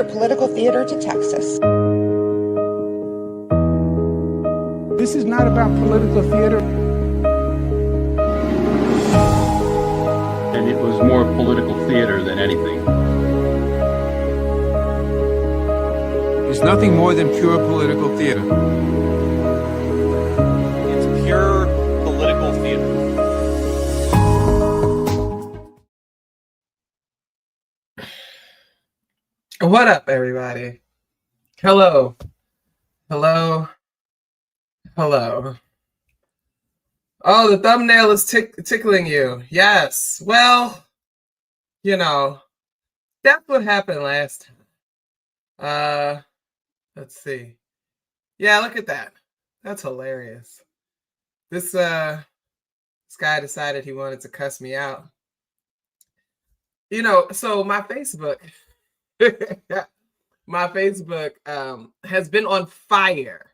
your political theater to Texas. This is not about political theater. And it was more political theater than anything. It's nothing more than pure political theater. It's pure political theater. What up, everybody? Hello. Hello. Hello. Oh, the thumbnail is tickling you. Yes. Well, you know, that's what happened last time. Let's see. Yeah, look at that. That's hilarious. This guy decided he wanted to cuss me out. You know, so my Facebook has been on fire.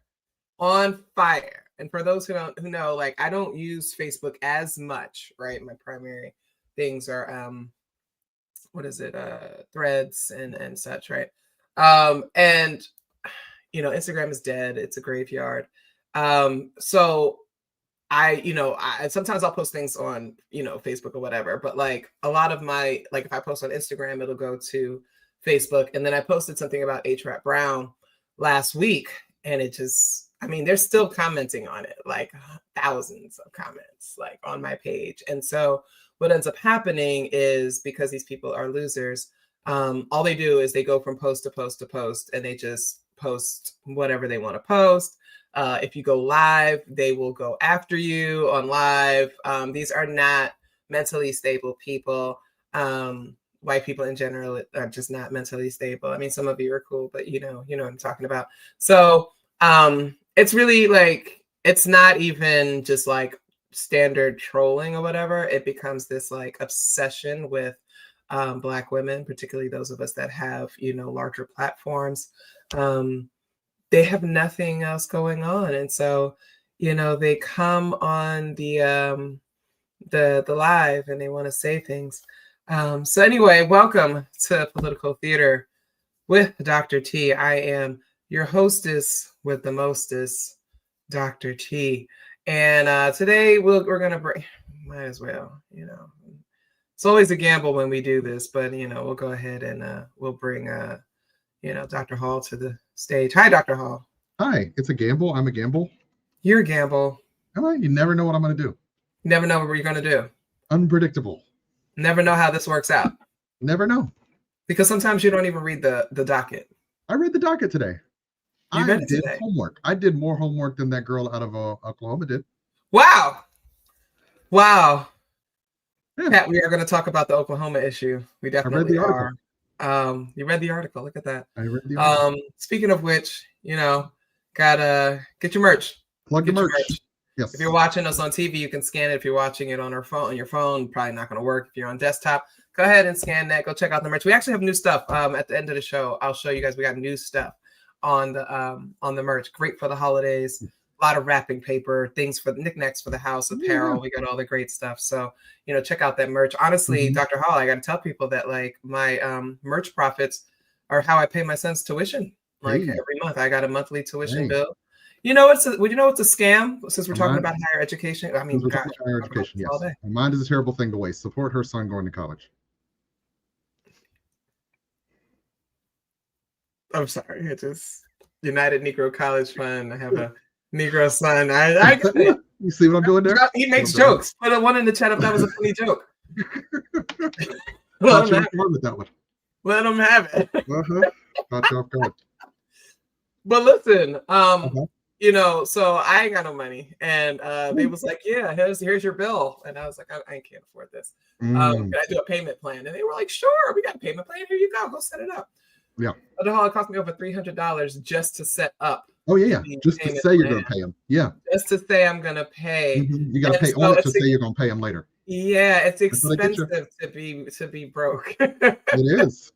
And for those who know, like, I don't use Facebook as much, right? My primary things are threads and such, right? And you know, Instagram is dead. It's a graveyard. So I sometimes I'll post things on, Facebook or whatever, but like a lot of my, like if I post on Instagram, it'll go to Facebook. And then I posted something about H-Rap Brown last week, and it just, they're still commenting on it, like thousands of comments, like on my page. And so what ends up happening is, because these people are losers, all they do is they go from post to post to post, and they just post whatever they want to post. If you go live, they will go after you on live. These are not mentally stable people. White people in general are just not mentally stable. I mean, some of you are cool, but you know what I'm talking about. So it's really like, it's not even just like standard trolling or whatever. It becomes this like obsession with Black women, particularly those of us that have, larger platforms. They have nothing else going on. And so, they come on the live and they want to say things. So anyway, welcome to Political Theater with Dr. T. I am your hostess with the mostest, Dr. T. And today we're going to bring, might as well, it's always a gamble when we do this, but, we'll go ahead and we'll bring, Dr. Hall to the stage. Hi, Dr. Hall. Hi, it's a gamble. I'm a gamble. You're a gamble. Am I? You never know what I'm going to do. You never know what you're going to do. Unpredictable. Never know how this works out. Never know. Because sometimes you don't even read the docket. I read the docket today. You read it today. Homework. I did more homework than that girl out of Oklahoma did. Wow. Yeah. Pat, we are going to talk about the Oklahoma issue. We definitely are. You read the article. Look at that. I read the article. Speaking of which, gotta get your merch. Plug the merch. Yes. If you're watching us on TV, you can scan it. If you're watching it on your phone, probably not going to work. If you're on desktop, go ahead and scan that. Go check out the merch. We actually have new stuff. At the end of the show, I'll show you guys. We got new stuff on the merch. Great for the holidays. A lot of wrapping paper, things for the knickknacks for the house, apparel. Yeah. We got all the great stuff. So, check out that merch. Honestly, Dr. Hall, I got to tell people that like my merch profits are how I pay my son's tuition. Like every month, I got a monthly tuition bill. Would you know what's a scam? Since we're talking about higher education, higher education. Yes, mine is a terrible thing to waste. Support her son going to college. I'm sorry, it just United Negro College Fund. I have a Negro son. I get it. You see what I'm doing there? He makes jokes. Put a one in the chat if that was a funny joke. Let him have it. Uh-huh. But listen, so I ain't got no money, and they was like, "Yeah, here's your bill," and I was like, "I can't afford this. Can I do a payment plan?" And they were like, "Sure, we got a payment plan. Here you go set it up." Yeah. But it cost me over $300 just to set up. Oh yeah. Just to say you're going to pay them. Yeah. Just to say I'm going to pay. You got to pay on it to say you're going to pay them later. Yeah, it's expensive to be broke. It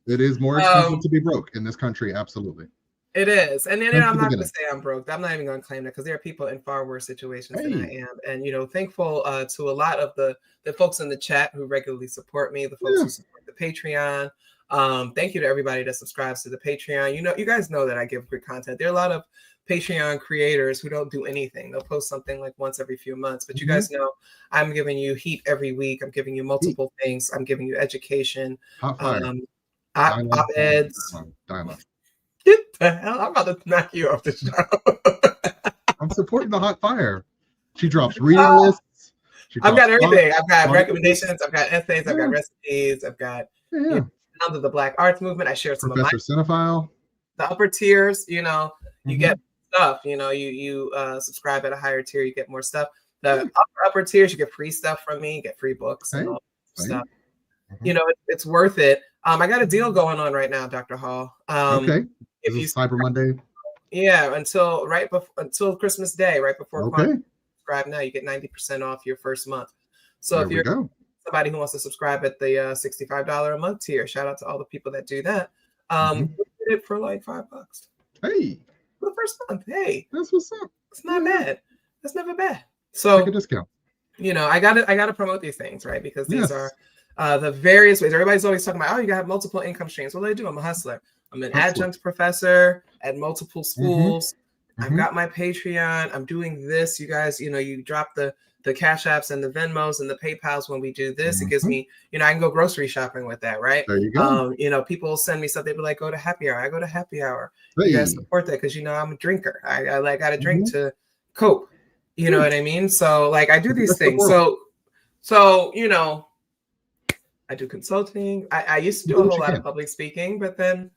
is more expensive to be broke in this country. Absolutely. It is. And then I'm not going to say I'm broke. I'm not even going to claim that, because there are people in far worse situations than I am. And, thankful to a lot of the folks in the chat who regularly support me, the folks who support the Patreon. Thank you to everybody that subscribes to the Patreon. You guys know that I give great content. There are a lot of Patreon creators who don't do anything. They'll post something like once every few months, but you guys know I'm giving you heat every week. I'm giving you multiple things. I'm giving you education, op-eds. Get the hell! I'm about to knock you off the show. I'm supporting the hot fire. She drops reading lists. I've got everything. I've got recommendations. I've got essays. I've got recipes. I've got under the Black Arts Movement. I share some Professor Cinephile. The upper tiers. You get stuff. You subscribe at a higher tier, you get more stuff. The upper tiers, you get free stuff from me. You get free books and all that stuff. It's worth it. I got a deal going on right now, Dr. Hall. Okay. If you Cyber Monday. Yeah, until Christmas Day, right before subscribe now, you get 90% off your first month. So if you're somebody who wants to subscribe at the $65 a month tier, shout out to all the people that do that. We did it for like $5. Hey, for the first month. Hey, that's what's up. It's not bad. That's never bad. So take a discount. I gotta promote these things, right? Because these are the various ways. Everybody's always talking about, oh, you got multiple income streams. What do I do? I'm a hustler. I'm an adjunct professor at multiple schools. I've got my Patreon. I'm doing this. You guys, you drop the Cash Apps and the Venmos and the PayPals when we do this. It gives me, I can go grocery shopping with that, right? There you go. People send me stuff. They be like, go to happy hour. I go to happy hour. You guys support that because I'm a drinker. I got to drink to cope. You know what I mean? So I do these things. So I do consulting. I used to do a whole lot of public speaking, but then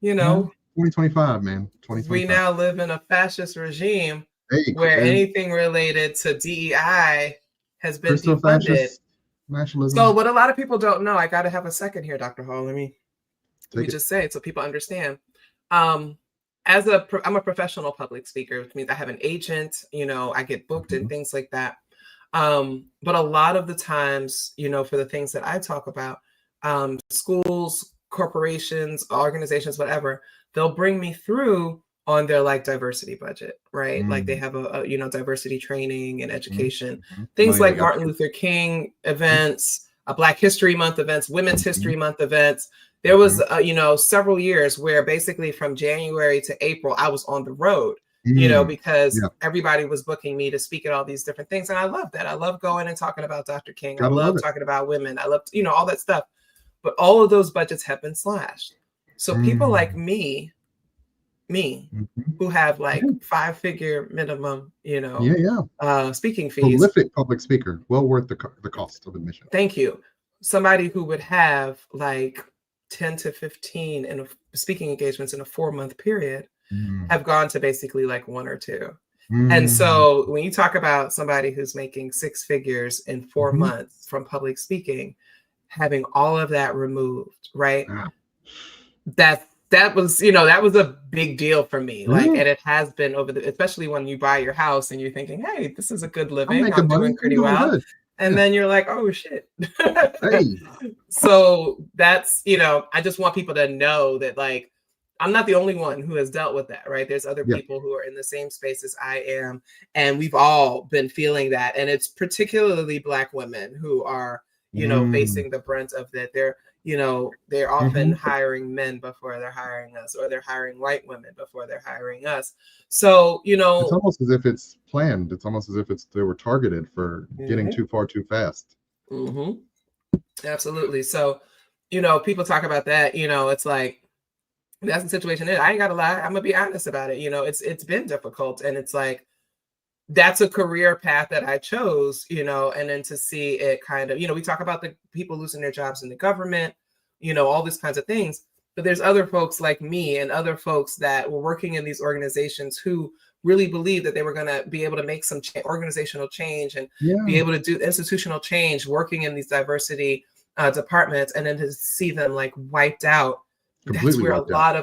2025, man. 2025. We now live in a fascist regime where anything related to DEI has been defunded. So what a lot of people don't know, I got to have a second here, Dr. Hall. Let me just say it so people understand. I'm a professional public speaker, which means I have an agent, I get booked and things like that. But a lot of the times, for the things that I talk about, schools, corporations, organizations, whatever, they'll bring me through on their diversity budget, right? Like they have a diversity training and education, things like Martin Luther King events, Black History Month events, Women's History Month events. There was, several years where basically from January to April, I was on the road, because everybody was booking me to speak at all these different things. And I love that. I love going and talking about Dr. King. I love talking about women. I love, all that stuff. But all of those budgets have been slashed. So people like me, who have 5-figure minimum, speaking fees. Prolific public speaker, well worth the cost of admission. Thank you. Somebody who would have 10 to 15 in speaking engagements in a 4-month period have gone to basically 1 or 2. And so when you talk about somebody who's making 6 figures in 4 months from public speaking, having all of that removed, right? That was a big deal for me. And it has been especially when you buy your house and you're thinking, hey, this is a good living. I'm doing pretty well. Good. And then you're like, oh shit. So that's, I just want people to know that I'm not the only one who has dealt with that, right? There's other people who are in the same space as I am. And we've all been feeling that. And it's particularly Black women who are, facing the brunt of that. They're often hiring men before they're hiring us, or they're hiring white women before they're hiring us. So, it's almost as if it's planned. It's almost as if they were targeted for getting too far too fast. Absolutely. So, people talk about that, it's that's the situation. I ain't got to lie. I'm gonna be honest about it. It's been difficult, and it's that's a career path that I chose, and then to see it kind of, we talk about the people losing their jobs in the government, all these kinds of things. But there's other folks like me and other folks that were working in these organizations who really believed that they were going to be able to make some organizational change and be able to do institutional change working in these diversity departments, and then to see them wiped out. That's where a lot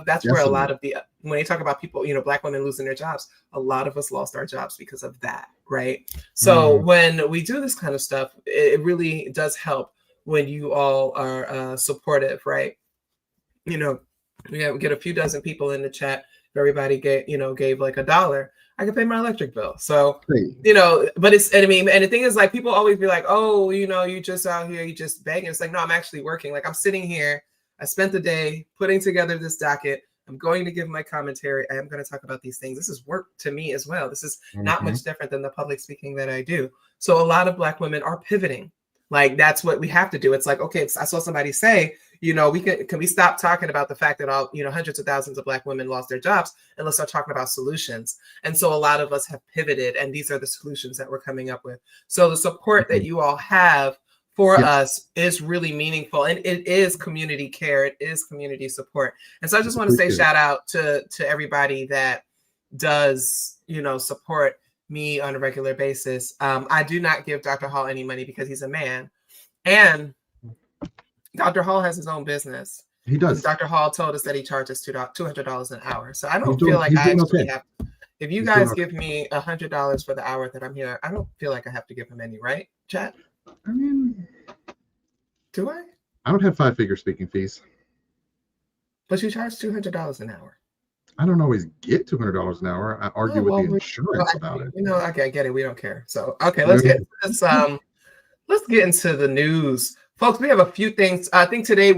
of the, when you talk about people, Black women losing their jobs, a lot of us lost our jobs because of that, right? So when we do this kind of stuff, it really does help when you all are supportive, right? We get a few dozen people in the chat. If everybody gave $1, I could pay my electric bill. So, but it's, and the thing is people always be like, oh, you just out here, you just begging. It's no, I'm actually working. I'm sitting here. I spent the day putting together this docket. I'm going to give my commentary. I am going to talk about these things. This is work to me as well. This is not much different than the public speaking that I do. So a lot of Black women are pivoting. Like, that's what we have to do. It's like, okay, I saw somebody say, can we stop talking about the fact that hundreds of thousands of Black women lost their jobs, and let's start talking about solutions. And so a lot of us have pivoted, and these are the solutions that we're coming up with. So the support that you all have for us is really meaningful, and it is community care. It is community support. And so I just want to say shout out to everybody that does, support me on a regular basis. I do not give Dr. Hall any money because he's a man, and Dr. Hall has his own business. He does. Dr. Hall told us that he charges $200 an hour. So I don't feel like I actually have. If you guys give me $100 for the hour that I'm here, I don't feel like I have to give him any, right, chat? I mean, do I? I don't have 5-figure speaking fees. But you charge $200 an hour. I don't always get $200 an hour. I argue with the insurance about it. Okay, I get it. We don't care. So, okay, let's get into the news. Folks, we have a few things. I think today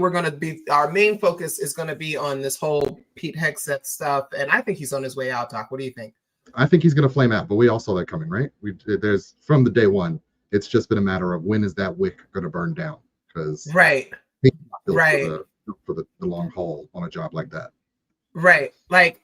our main focus is going to be on this whole Pete Hegseth stuff. And I think he's on his way out, Doc. What do you think? I think he's going to flame out, but we all saw that coming, right? There's from the day one, it's just been a matter of when is that wick going to burn down? Because he's not built for the long haul on a job like that. Right. Like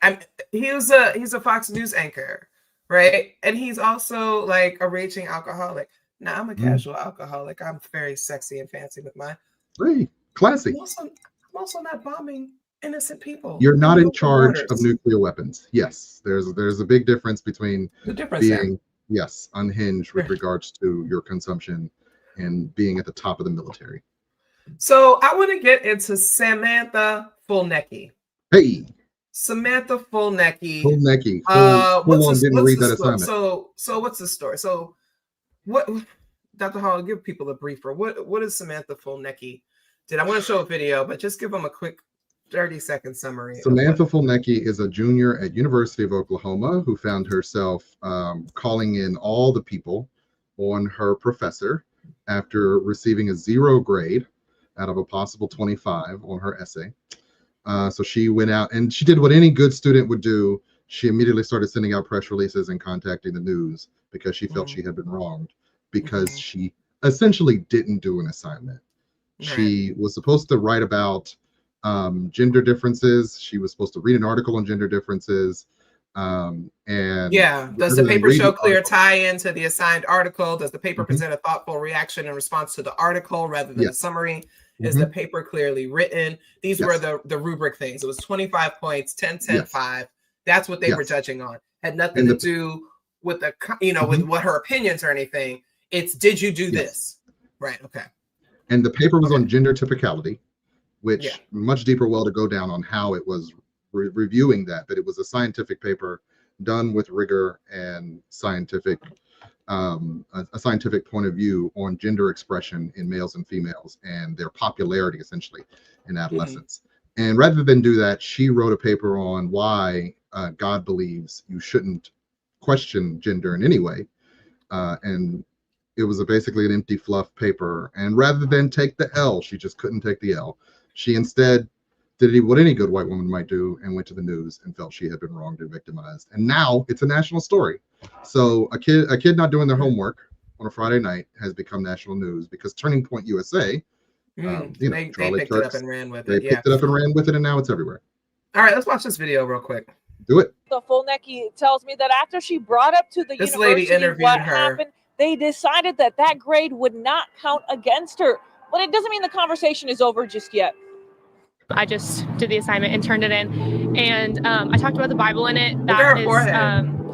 he's a Fox News anchor, right? And he's also like a raging alcoholic. Now I'm a casual alcoholic. I'm very sexy and fancy with mine. Hey, classy. I'm also not bombing innocent people. You're not in charge of nuclear weapons. Yes, there's a big difference between being unhinged with regards to your consumption and being at the top of the military. So I want to get into Samantha Fulnecki. Hey. Samantha Fulnecki. Didn't read that assignment. So what's the story? So what, Dr. Hall, give people a briefer. What is Samantha Fulnecki did? I want to show a video, but just give them a quick 30-second summary. Samantha Fulnecki is a junior at University of Oklahoma who found herself calling in all the people on her professor after receiving a 0 grade out of a possible 25 on her essay. So she went out and she did what any good student would do. She immediately started sending out press releases and contacting the news because she felt she had been wronged because she essentially didn't do an assignment. She was supposed to write about gender differences. She was supposed to read an article on gender differences. Does the paper show clear tie-in to the assigned article? Does the paper present a thoughtful reaction in response to the article rather than a summary? Is the paper clearly written? These were the rubric things. It was 25 points, 10, 10, 5. That's what they were judging on. Had nothing to do with with what her opinions or anything. It's did you do this? Right. Okay. And the paper was on gender typicality, which much deeper well to go down on how it was reviewing that. But it was a scientific paper done with rigor and scientific a scientific point of view on gender expression in males and females and their popularity essentially in adolescence. And rather than do that, she wrote a paper on why God believes you shouldn't question gender in any way. And it was basically an empty fluff paper. And rather than take the L, she just couldn't take the L. She instead did what any good white woman might do and went to the news and felt she had been wronged and victimized. And now it's a national story. So a kid not doing their homework on a Friday night has become national news because Turning Point USA, they picked it up and ran with it. They picked it up and ran with it, and now it's everywhere. All right, let's watch this video real quick. Do it. The Fulnecki tells me that after she brought up to the this university lady interviewed what her. happened, they decided that grade would not count against her. But it doesn't mean the conversation is over just yet. I just did the assignment and turned it in, and I talked about the Bible in it. That is,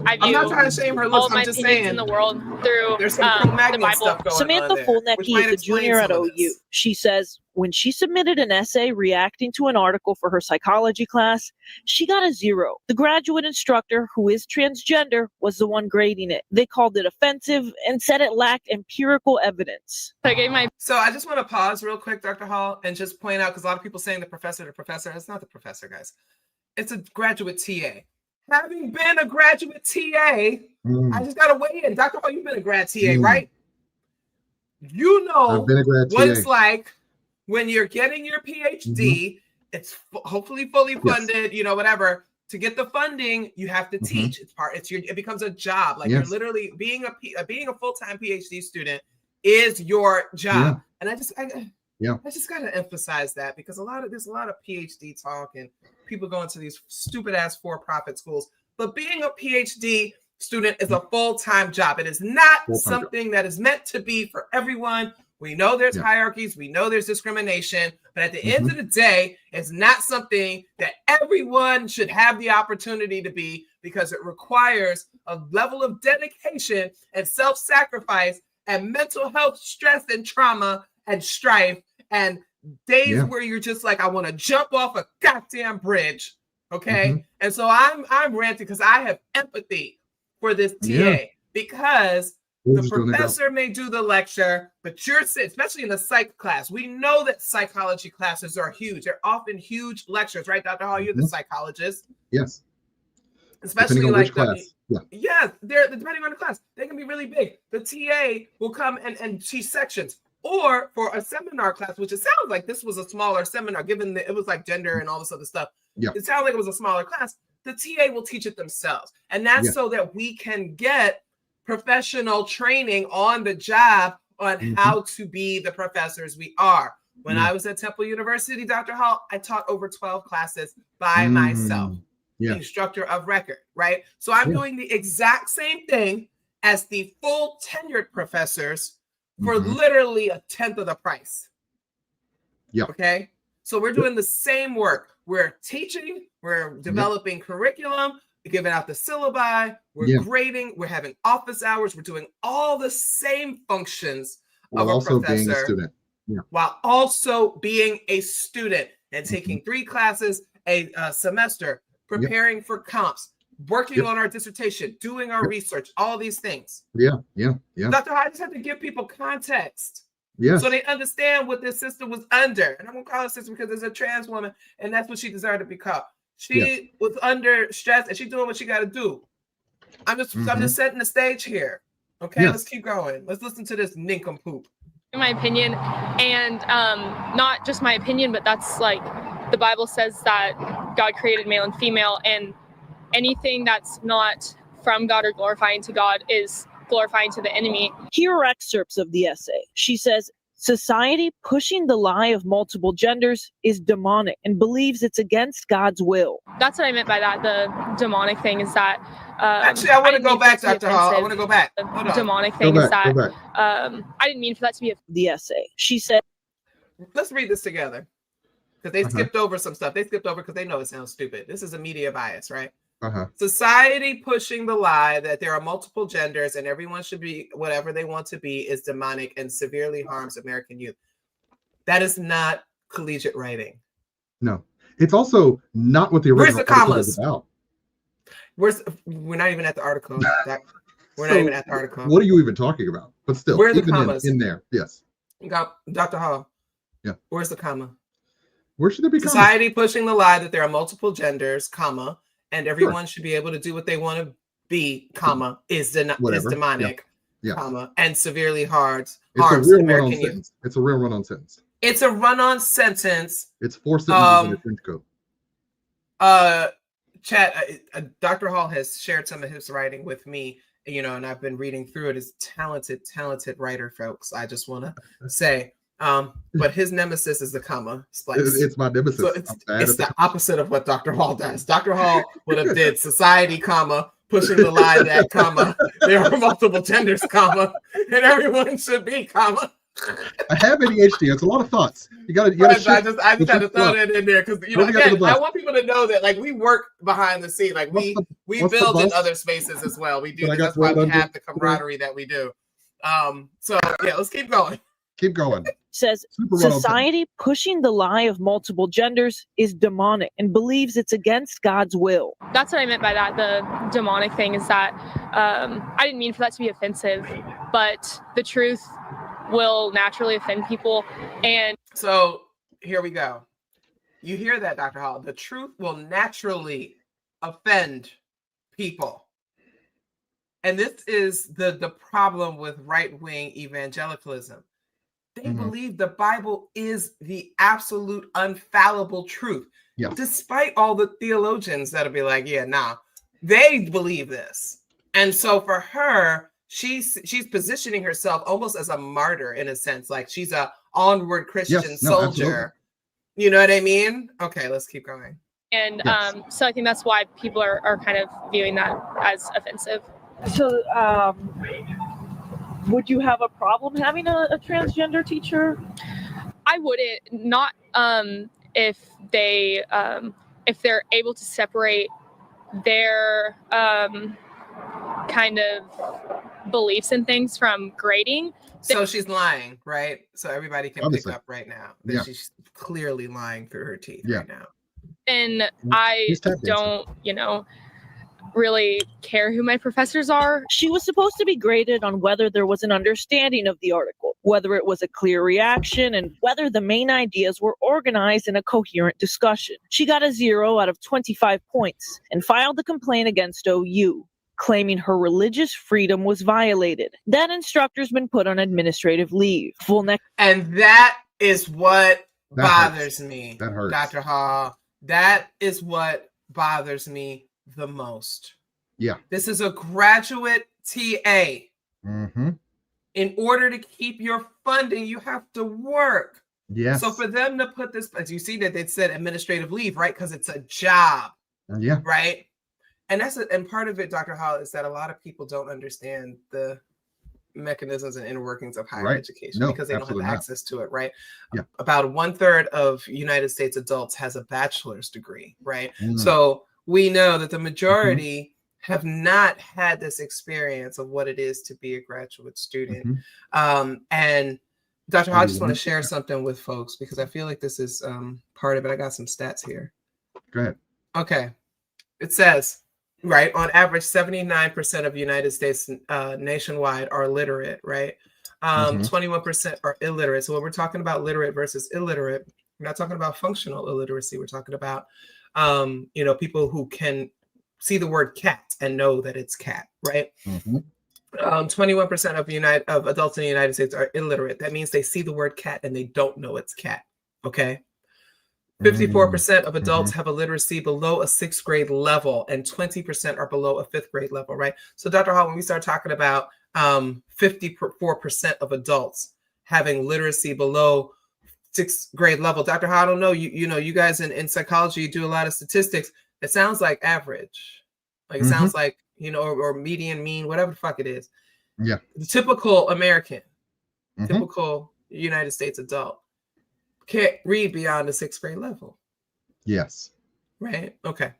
I view I'm not trying to shame her looks. I'm my just opinions saying in the world through there's some the Bible. stuff going Samantha on Fulnecki is a junior at OU. She says when she submitted an essay reacting to an article for her psychology class, she got a 0. The graduate instructor, who is transgender, was the one grading it. They called it offensive and said it lacked empirical evidence. So I just want to pause real quick, Dr. Hall, and just point out, because a lot of people saying the professor, it's not the professor, guys. It's a graduate TA. Having been a graduate TA, I just got to weigh in. Dr. Hall, you've been a grad TA, right? You know what it's like when you're getting your PhD, it's hopefully fully funded, you know, whatever. To get the funding, you have to teach. It becomes a job. Like you're literally being a full-time PhD student is your job. And I just got to emphasize that, because there's a lot of PhD talk and people going to these stupid ass for-profit schools. But being a PhD student is a full-time job. It is not something that is meant to be for everyone. We know there's hierarchies. We know there's discrimination. But at the end of the day, it's not something that everyone should have the opportunity to be, because it requires a level of dedication and self-sacrifice and mental health stress and trauma and strife and days where you're just like, I want to jump off a goddamn bridge. Okay. And so I'm ranting because I have empathy for this TA, because the professor may do the lecture, but you're sitting, especially in the psych class. We know that psychology classes are huge. They're often huge lectures, right, Dr. Hall? You're the psychologist. Yes. Especially depending on like which class. they're depending on the class. They can be really big. The TA will come and teach sections. Or for a seminar class, which it sounds like this was a smaller seminar, given that it was like gender and all this other stuff. It sounds like it was a smaller class. The TA will teach it themselves. And that's so that we can get professional training on the job on how to be the professors we are. When I was at Temple University, Dr. Hall, I taught over 12 classes by myself, the instructor of record, right? So I'm doing the exact same thing as the full tenured professors for literally a tenth of the price. Okay. So we're doing the same work. We're teaching, we're developing curriculum, giving out the syllabi, we're grading, we're having office hours, we're doing all the same functions of a professor being a student. While also being a student and taking 3 classes a semester, preparing for comps, working on our dissertation, doing our research, all these things. Dr. I just have to give people context. So they understand what this sister was under. And I'm going to call her sister because there's a trans woman, and that's what she deserved to be called. She was under stress, and she's doing what she got to do. I'm just setting the stage here. Okay, let's keep going. Let's listen to this nincompoop. In my opinion, and not just my opinion, but that's like the Bible says that God created male and female, and anything that's not from God or glorifying to God is glorifying to the enemy. Here are excerpts of the essay. She says, society pushing the lie of multiple genders is demonic and believes it's against God's will. That's what I meant by that. The demonic thing is that... Actually, I want to go back, Dr. Hall. I want to go back. The demonic thing is that... I didn't mean for that to be the essay. She said... Let's read this together. Because they skipped over some stuff. They skipped over because they know it sounds stupid. This is a media bias, right? Society pushing the lie that there are multiple genders and everyone should be whatever they want to be is demonic and severely harms American youth. That is not collegiate writing. No, it's also not what the original article is about. We're not even at the article. We're not even at the article. What are you even talking about? But still, where's the commas in there? Yes. You got Dr. Hall. Yeah. Where's the comma? Where should there be? Society pushing the lie that there are multiple genders, comma. And everyone should be able to do what they want to be, comma, is demonic, comma, and severely harms American youth. It's a real run-on sentence. It's a run-on sentence. It's 4 sentences in a trench coat. Dr. Hall has shared some of his writing with me, you know, and I've been reading through it. As talented writer, folks. I just want to say. But his nemesis is the comma splice. It's my nemesis. So it's the opposite of what Dr. Hall does. Dr. Hall would have did society, comma, pushing the lie that, comma, there are multiple genders, comma, and everyone should be, comma. I have ADHD. It's a lot of thoughts. You got to. I just had to throw that in there because, you know, again, I want people to know that, like, we work behind the scene. Like, we build in other spaces as well. We do. That's why we have the camaraderie that we do. So yeah, let's keep going. Keep going. Says society pushing the lie of multiple genders is demonic and believes it's against God's will. That's what I meant by that. The demonic thing is that I didn't mean for that to be offensive, but the truth will naturally offend people. And so here we go. You hear that, Dr. Hall? The truth will naturally offend people. And this is the problem with right-wing evangelicalism. They believe the Bible is the absolute infallible truth. Yes. Despite all the theologians that'll be like, yeah, nah, they believe this. And so for her, she's positioning herself almost as a martyr in a sense, like she's a onward Christian soldier. Absolutely. You know what I mean? Okay, let's keep going. And so I think that's why people are kind of viewing that as offensive. So, would you have a problem having a transgender teacher? I wouldn't, not if they're able to separate their kind of beliefs and things from grading. So she's lying, right? So everybody can Obviously. pick up right now that she's clearly lying through her teeth right now. And I don't, really care who my professors are. She was supposed to be graded on whether there was an understanding of the article, whether it was a clear reaction, and whether the main ideas were organized in a coherent discussion. She got a 0 out of 25 points and filed a complaint against OU, claiming her religious freedom was violated. That instructor's been put on administrative leave. And that is what That bothers me. That hurts. Dr. Hall. That is what bothers me the most. Yeah. This is a graduate TA. Mm-hmm. In order to keep your funding, you have to work. Yes. So for them to put this, as you see that they said administrative leave, right? Because it's a job. Yeah. Right. And and part of it, Dr. Hall, is that a lot of people don't understand the mechanisms and inner workings of higher education because they don't have access to it, right? Yeah. About 1/3 of United States adults has a bachelor's degree, right? So we know that the majority have not had this experience of what it is to be a graduate student. And Dr. Hall, I just want to share something with folks because I feel like this is part of it. I got some stats here. Go ahead. Okay. It says, right, on average, 79% of United States nationwide are literate, right? 21% are illiterate. So when we're talking about literate versus illiterate, we're not talking about functional illiteracy. We're talking about, people who can see the word cat and know that it's cat, right? 21% of adults in the United States are illiterate. That means they see the word cat and they don't know it's cat, okay? 54% of adults have a literacy below a 6th grade level, and 20% are below a 5th grade level, right? So, Dr. Hall, when we start talking about 54% of adults having literacy below 6th grade level, Dr. Hall, I don't know, you guys in psychology do a lot of statistics. It sounds like average, like it sounds like or median, mean, whatever the fuck it is. Yeah, the typical American, typical United States adult can't read beyond the 6th grade level. Yes. Right. Okay.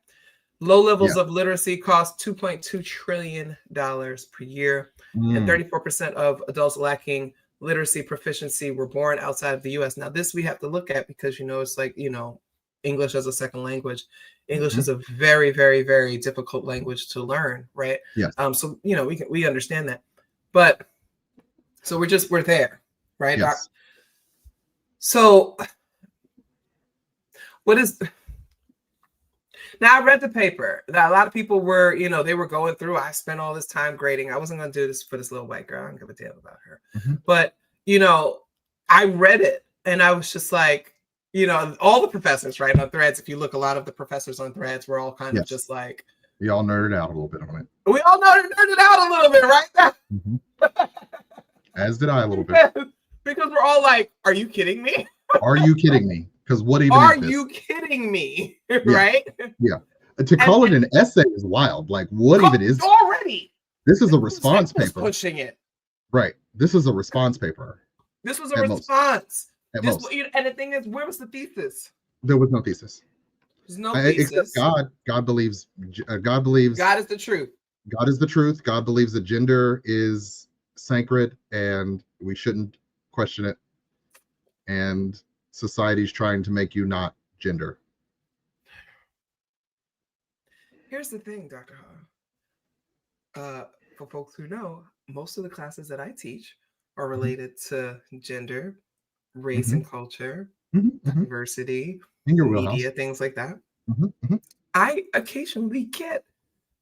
Low levels of literacy cost $2.2 trillion per year. And 34% of adults lacking literacy proficiency were born outside of the US. Now, this we have to look at because, it's like, English as a second language. English is a very, very, very difficult language to learn. Right. Yes. So, we understand that. But so we're there. Right. Yes. So what is now? I read the paper that a lot of people were, they were going through. I spent all this time grading. I wasn't going to do this for this little white girl. I don't give a damn about her. But, I read it and I was just like, all the professors, right, on Threads. If you look, a lot of the professors on Threads were all kind of just like. We all nerded out a little bit on it. We all nerded out a little bit, right? As did I a little bit. Because we're all like, are you kidding me? Are you kidding me? Because what even are is this? you kidding me? Right? Yeah. To call it an essay is wild. Like, what even is already? This is a response paper. Pushing it. Right. This is a response paper. This was a response. At most. And the thing is, where was the thesis? There was no thesis. There's no thesis. Except God. God believes. God is the truth. God is the truth. God believes that gender is sacred and we shouldn't question it. And society's trying to make you not gender. Here's the thing, Dr. Hall. For folks who know, most of the classes that I teach are related to gender, race and culture, diversity, media, things like that. I occasionally get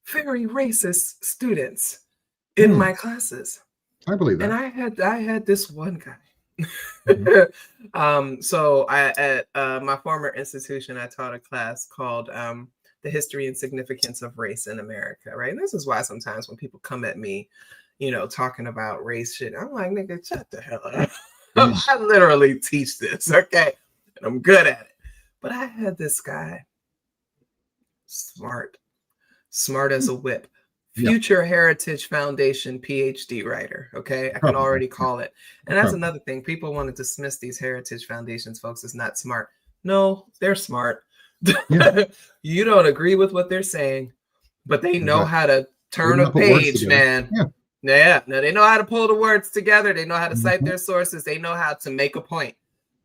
very racist students in my classes. I believe that. And I had this one guy. So at my former institution, I taught a class called The History and Significance of Race in America, right? And this is why sometimes when people come at me, talking about race shit, I'm like, nigga, shut the hell up. I literally teach this, okay? And I'm good at it. But I had this guy, smart as a whip, Future Heritage Foundation PhD writer, okay? I can already call it. And that's another thing. People want to dismiss these heritage foundations, folks, as not smart. No, they're smart. You don't agree with what they're saying, but they know how to turn a page, man. Yeah. Now they know how to pull the words together. They know how to cite their sources. They know how to make a point.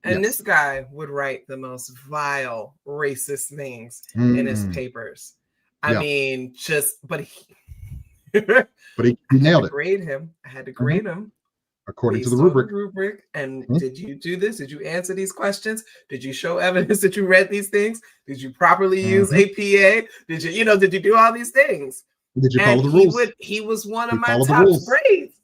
And this guy would write the most vile, racist things in his papers. I mean, but he nailed it. I had to grade him according to the rubric. And did you do this? Did you answer these questions? Did you show evidence that you read these things? Did you properly use APA? Did you do all these things? Did you follow the rules? He was one of my top grades.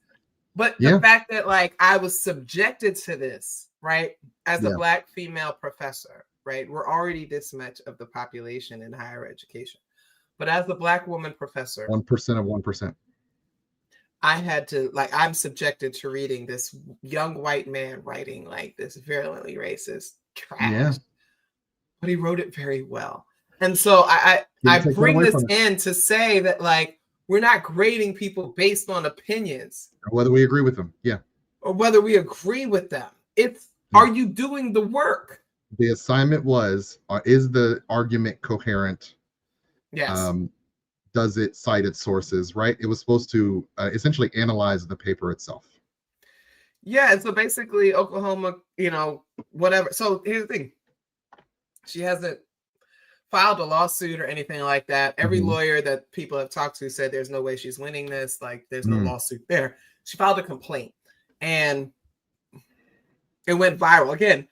But the fact that I was subjected to this, right, as a Black female professor, right, we're already this much of the population in higher education. But as a Black woman professor, 1% of 1%. I had to, I'm subjected to reading this young white man writing this virulently racist trash. Yeah. But he wrote it very well. And so I bring this in to say that we're not grading people based on opinions. Whether we agree with them. Yeah. Or whether we agree with them. It's are you doing the work? The assignment is the argument coherent? Yes. Does it cite its sources, right? It was supposed to essentially analyze the paper itself. Yeah, and so basically Oklahoma, whatever. So here's the thing. She hasn't filed a lawsuit or anything like that. Every lawyer that people have talked to said there's no way she's winning this. There's no lawsuit there. She filed a complaint and it went viral again.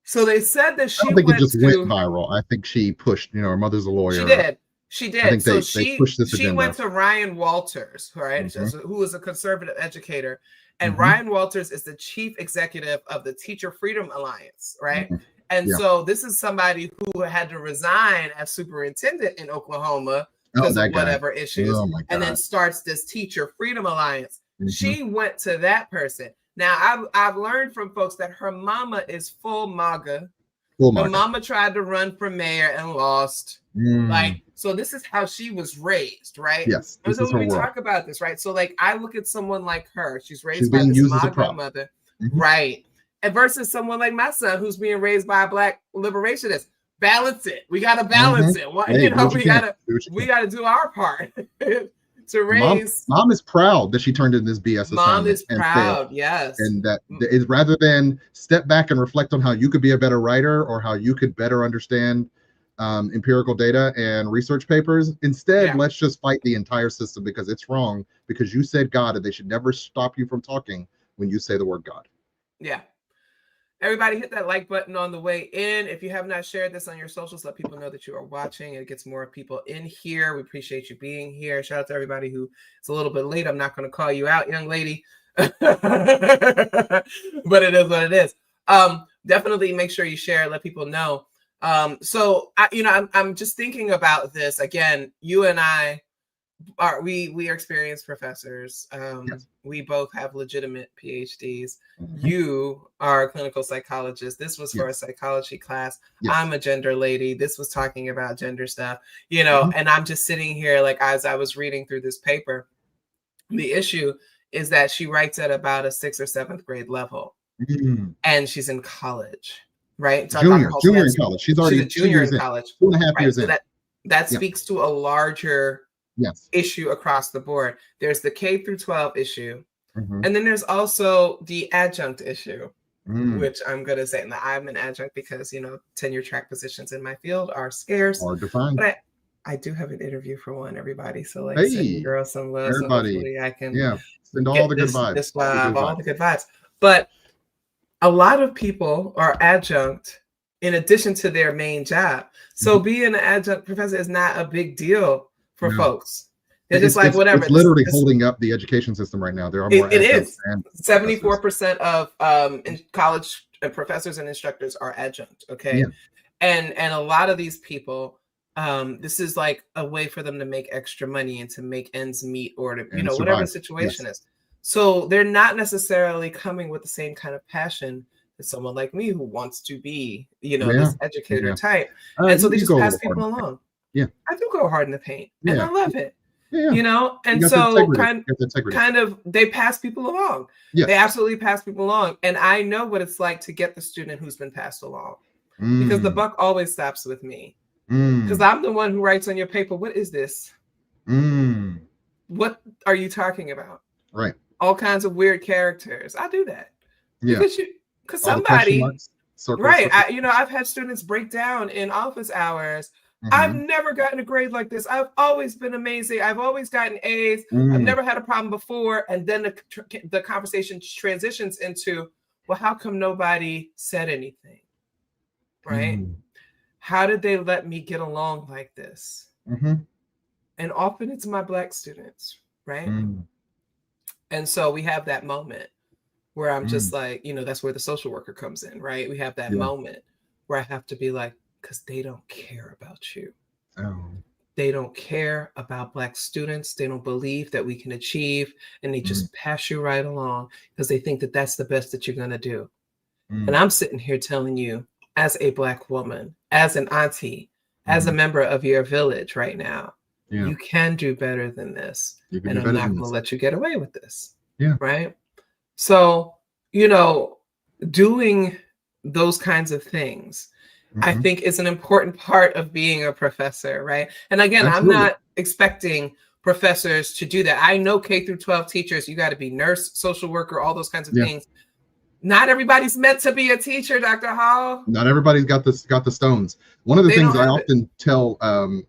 So they said that she went viral. I think she pushed, her mother's a lawyer. She did. I think so they pushed this agenda. She went to Ryan Walters, right, who is a conservative educator. And Ryan Walters is the chief executive of the Teacher Freedom Alliance, right? And so this is somebody who had to resign as superintendent in Oklahoma because of whatever issues, and then starts this Teacher Freedom Alliance. She went to that person. Now, I've learned from folks that her mama is full MAGA. Her mama tried to run for mayor and lost. So this is how she was raised, right? Yes. And so when we talk about this, right? So I look at someone like her. She's raised by this MAGA mother, right? And versus someone like my son who's being raised by a Black liberationist. Balance it. We gotta balance it. We gotta do our part. To raise mom is proud that she turned in this BS assignment. Mom is proud, yes. And that is rather than step back and reflect on how you could be a better writer or how you could better understand empirical data and research papers. Instead, let's just fight the entire system because it's wrong, because you said God and they should never stop you from talking when you say the word God. Yeah. Everybody hit that like button on the way in. If you have not shared this on your socials, let people know that you are watching. It gets more people in here. We appreciate you being here. Shout out to everybody who is a little bit late. I'm not going to call you out, young lady. But it is what it is. Definitely make sure you share. Let people know. So I'm just thinking about this again. You and I we are experienced professors. We both have legitimate PhDs. You are a clinical psychologist. This was for a psychology class. I'm a gender lady. This was talking about gender stuff, and I'm just sitting here as I was reading through this paper. The issue is that she writes at about a 6th or 7th grade level, and she's in college, right? So junior in college. She's already a junior in college. 2.5 years in. So that speaks to a larger issue across the board. There's the K through 12 issue. And then there's also the adjunct issue, which I'm going to say, and I'm an adjunct because, tenure track positions in my field are scarce. Hard to find. But I do have an interview for one, everybody. So send girls some love. Everybody. So hopefully I can send all the good vibes. All the good vibes. But a lot of people are adjunct in addition to their main job. So being an adjunct professor is not a big deal for folks. They're just like, whatever. It's literally holding up the education system right now. There are more it is. adjuncts. 74% of in college professors and instructors are adjunct. Okay. Yeah. And a lot of these people, this is like a way for them to make extra money and to make ends meet, or to, you know, survive. whatever the situation is. So they're not necessarily coming with the same kind of passion as someone like me who wants to be, you know, this educator type. And so they just pass people along. Yeah. I do go hard in the paint, and I love it. Yeah. You know, and so kind of they pass people along. They absolutely pass people along. And I know what it's like to get the student who's been passed along, because the buck always stops with me, because I'm the one who writes on your paper, what is this? What are you talking about? Right. All kinds of weird characters. I do that. Yeah. Because somebody, right. I've had students break down in office hours. I've never gotten a grade like this. I've always been amazing. I've always gotten A's. I've never had a problem before. And then the conversation transitions into, well, how come nobody said anything? Right? How did they let me get along like this? And often it's my Black students, right? And so we have that moment where I'm just like, you know, that's where the social worker comes in, right? We have that moment where I have to be like, because they don't care about you. They don't care about Black students. They don't believe that we can achieve, and they just pass you right along because they think that that's the best that you're going to do. And I'm sitting here telling you, as a Black woman, as an auntie, as a member of your village right now, you can do better than this. And I'm not going to let you get away with this. Right? So, you know, doing those kinds of things, I think, is an important part of being a professor, right? And again, I'm not expecting professors to do that. I know K through 12 teachers, you got to be nurse, social worker, all those kinds of things. Not everybody's meant to be a teacher, Dr. Hall. Not everybody's got the stones. One of the things I often tell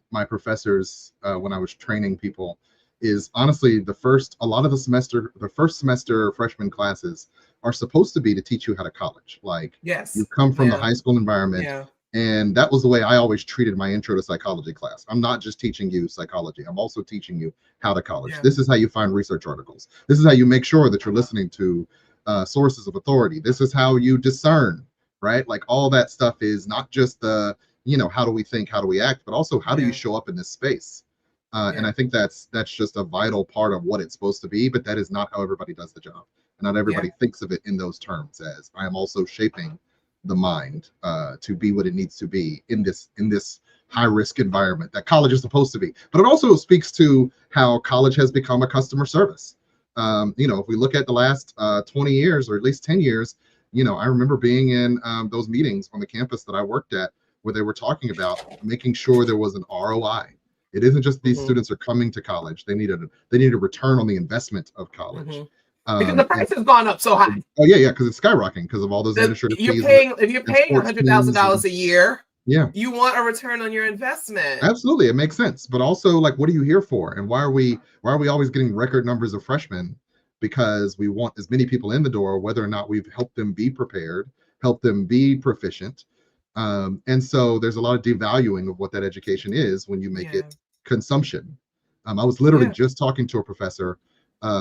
my professors when I was training people is, honestly, the first semester freshman classes are supposed to be to teach you how to college. Like, you come from the high school environment. And that was the way I always treated my intro to psychology class. I'm not just teaching you psychology. I'm also teaching you how to college. This is how you find research articles. This is how you make sure that you're listening to sources of authority. This is how you discern, right? Like, all that stuff is not just the, you know, how do we think, how do we act, but also how do you show up in this space? And I think that's just a vital part of what it's supposed to be, but that is not how everybody does the job. And not everybody thinks of it in those terms, as I am also shaping the mind to be what it needs to be in this high risk environment that college is supposed to be. But it also speaks to how college has become a customer service. You know, if we look at the last 20 years, or at least 10 years, you know, I remember being in those meetings on the campus that I worked at, where they were talking about making sure there was an ROI. It isn't just these students are coming to college. They need a return on the investment of college. Because the price has gone up so high. Oh yeah, because it's skyrocketing because of all those administrative fees. If you're paying $100,000 a year, you want a return on your investment. Absolutely, it makes sense. But also, like, what are you here for? And why are we always getting record numbers of freshmen? Because we want as many people in the door, whether or not we've helped them be prepared, helped them be proficient. And so there's a lot of devaluing of what that education is when you make it consumption. I was literally just talking to a professor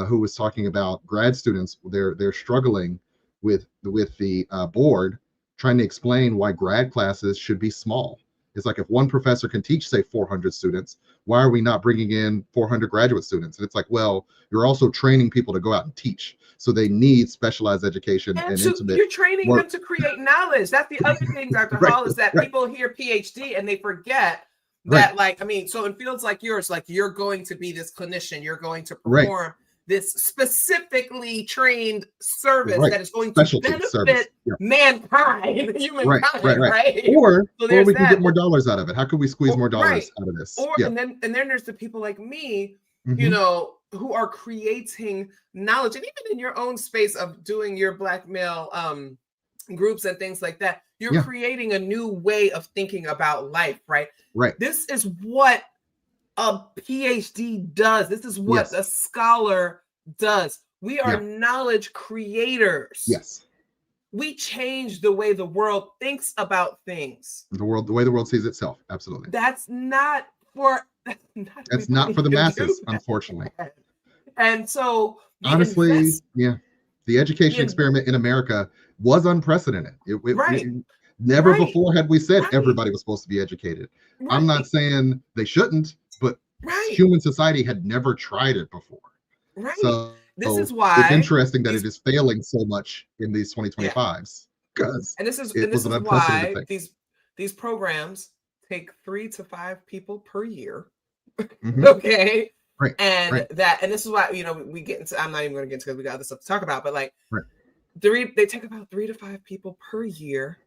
who was talking about grad students. They're struggling with the board trying to explain why grad classes should be small. It's like, if one professor can teach, say, 400 students, why are we not bringing in 400 graduate students? And it's like, well, you're also training people to go out and teach. So they need specialized education and intimate you're training them to create knowledge. That's the other thing, Dr. Hall, is that people hear PhD and they forget that, like, I mean, so in fields like yours, like, you're going to be this clinician, you're going to perform this specifically trained service that is going to benefit mankind, humankind, right? Or we can get more dollars out of it. How could we squeeze more dollars out of this? And then there's the people like me, you know, who are creating knowledge, and even in your own space of doing your Black male groups and things like that, you're creating a new way of thinking about life, right? This is what a PhD does. This is what a scholar does. We are knowledge creators. We change the way the world thinks about things. The way the world sees itself. Absolutely. That's not for That's not for the masses, unfortunately. And so honestly, the education experiment in America was unprecedented. Never before had we said everybody was supposed to be educated. I'm not saying they shouldn't, but human society had never tried it before. So this is why it's interesting that it is failing so much in these 2025s, because this is an unprecedented why thing. these programs take 3 to 5 people per year. Okay. And this is why, we get into, I'm not even going to get into, because we got other stuff to talk about, but like they take about 3 to 5 people per year.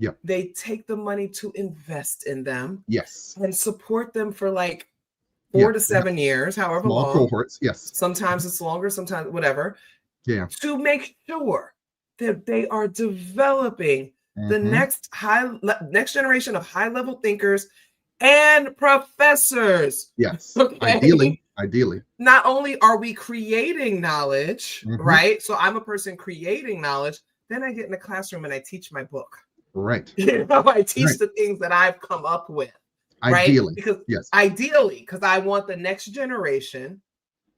Yep. They take the money to invest in them. Yes. And support them for like 4 to 7 years, however long. Small cohorts, yes. Sometimes it's longer, sometimes whatever. Yeah. To make sure that they are developing the next generation of high-level thinkers and professors. Yes. Okay? Ideally. Not only are we creating knowledge, right? So I'm a person creating knowledge, then I get in the classroom and I teach my book. Right. I teach the things that I've come up with. Ideally. Because because I want the next generation,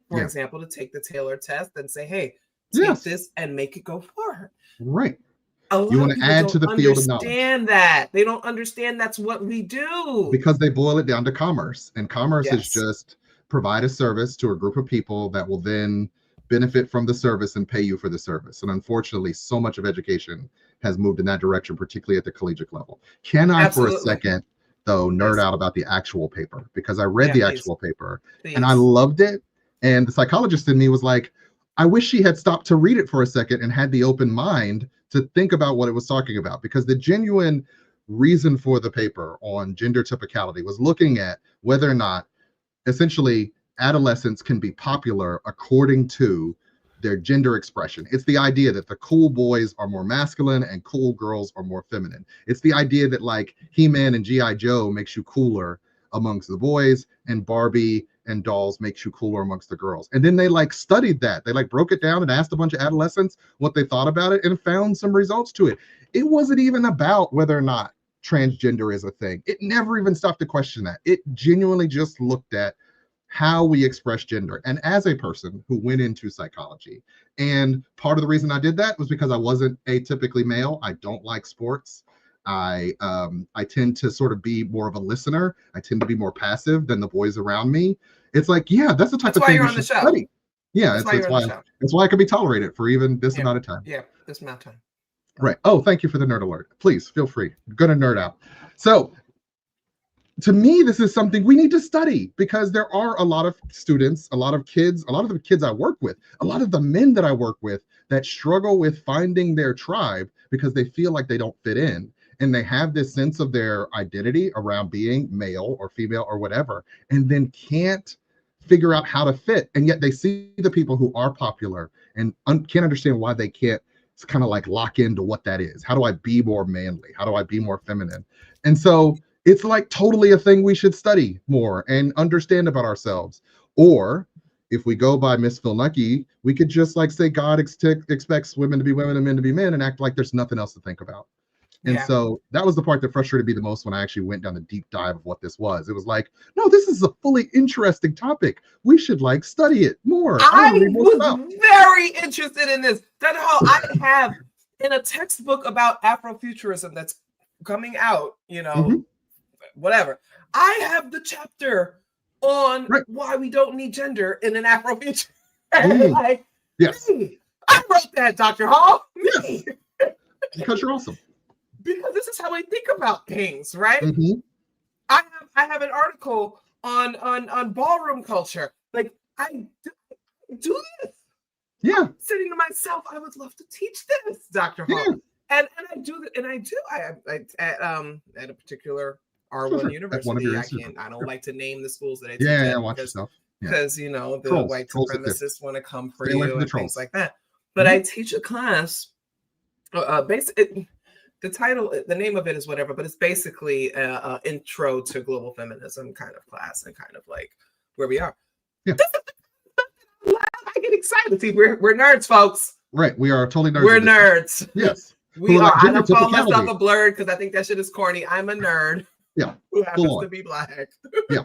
for example, to take the Taylor test and say, hey, take this and make it go forward. Right. You want to add to the field of knowledge. Understand that. They don't understand that's what we do. Because they boil it down to commerce. And commerce is just provide a service to a group of people that will then benefit from the service and pay you for the service. And unfortunately, so much of education has moved in that direction, particularly at the collegiate level. Can I, for a second, though, nerd out about the actual paper? Because I read the actual paper and I loved it. And the psychologist in me was like, I wish she had stopped to read it for a second and had the open mind to think about what it was talking about, because the genuine reason for the paper on gender typicality was looking at whether or not essentially adolescents can be popular according to their gender expression. It's the idea that the cool boys are more masculine and cool girls are more feminine. It's the idea that like He-Man and G.I. Joe makes you cooler amongst the boys, and Barbie and dolls makes you cooler amongst the girls. And then they like studied that. They like broke it down and asked a bunch of adolescents what they thought about it and found some results to it. It wasn't even about whether or not transgender is a thing. It never even stopped to question that. It genuinely just looked at how we express gender. And as a person who went into psychology, and part of the reason I did that was because I wasn't atypically male. I don't like sports. I tend to sort of be more of a listener. I tend to be more passive than the boys around me. It's like, that's the type of thing you should study. Yeah, that's why I could be tolerated for even this amount of time. Yeah, this amount of time. Right. Oh, thank you for the nerd alert. Please feel free. I'm gonna nerd out. So to me, this is something we need to study, because there are a lot of students, a lot of kids, a lot of the kids I work with, a lot of the men that I work with that struggle with finding their tribe because they feel like they don't fit in. And they have this sense of their identity around being male or female or whatever, and then can't figure out how to fit. And yet they see the people who are popular and can't understand why they can't kind of like lock into what that is. How do I be more manly? How do I be more feminine? And so it's like totally a thing we should study more and understand about ourselves. Or if we go by Miss Phil Nucky, we could just like say God expects women to be women and men to be men and act like there's nothing else to think about. And so that was the part that frustrated me the most when I actually went down the deep dive of what this was. It was like, no, this is a fully interesting topic. We should like study it more. I was very interested in this. That's how I have in a textbook about Afrofuturism that's coming out, whatever. I have the chapter on why we don't need gender in an Afrofuture. Yes. Hey, I wrote that, Dr. Hall. Yes. Because you're awesome. Because this is how I think about things, right? I have an article on ballroom culture. Like I do this. Yeah. I'm sitting to myself, I would love to teach this, Dr. Hall. And I do that, and I do. At a particular R1 university. I don't like to name the schools that I teach at. Watch yourself. Because the white supremacists want to come for you and things like that. But I teach a class. The title, the name of it is whatever, but it's basically an intro to global feminism kind of class and kind of like where we are. Yeah. I get excited. See, we're nerds, folks. Right. We are totally nerds. We're nerds. Yes. We are. I don't call myself a blurred because I think that shit is corny. I'm a nerd. Yeah. Who happens to be black. Yeah.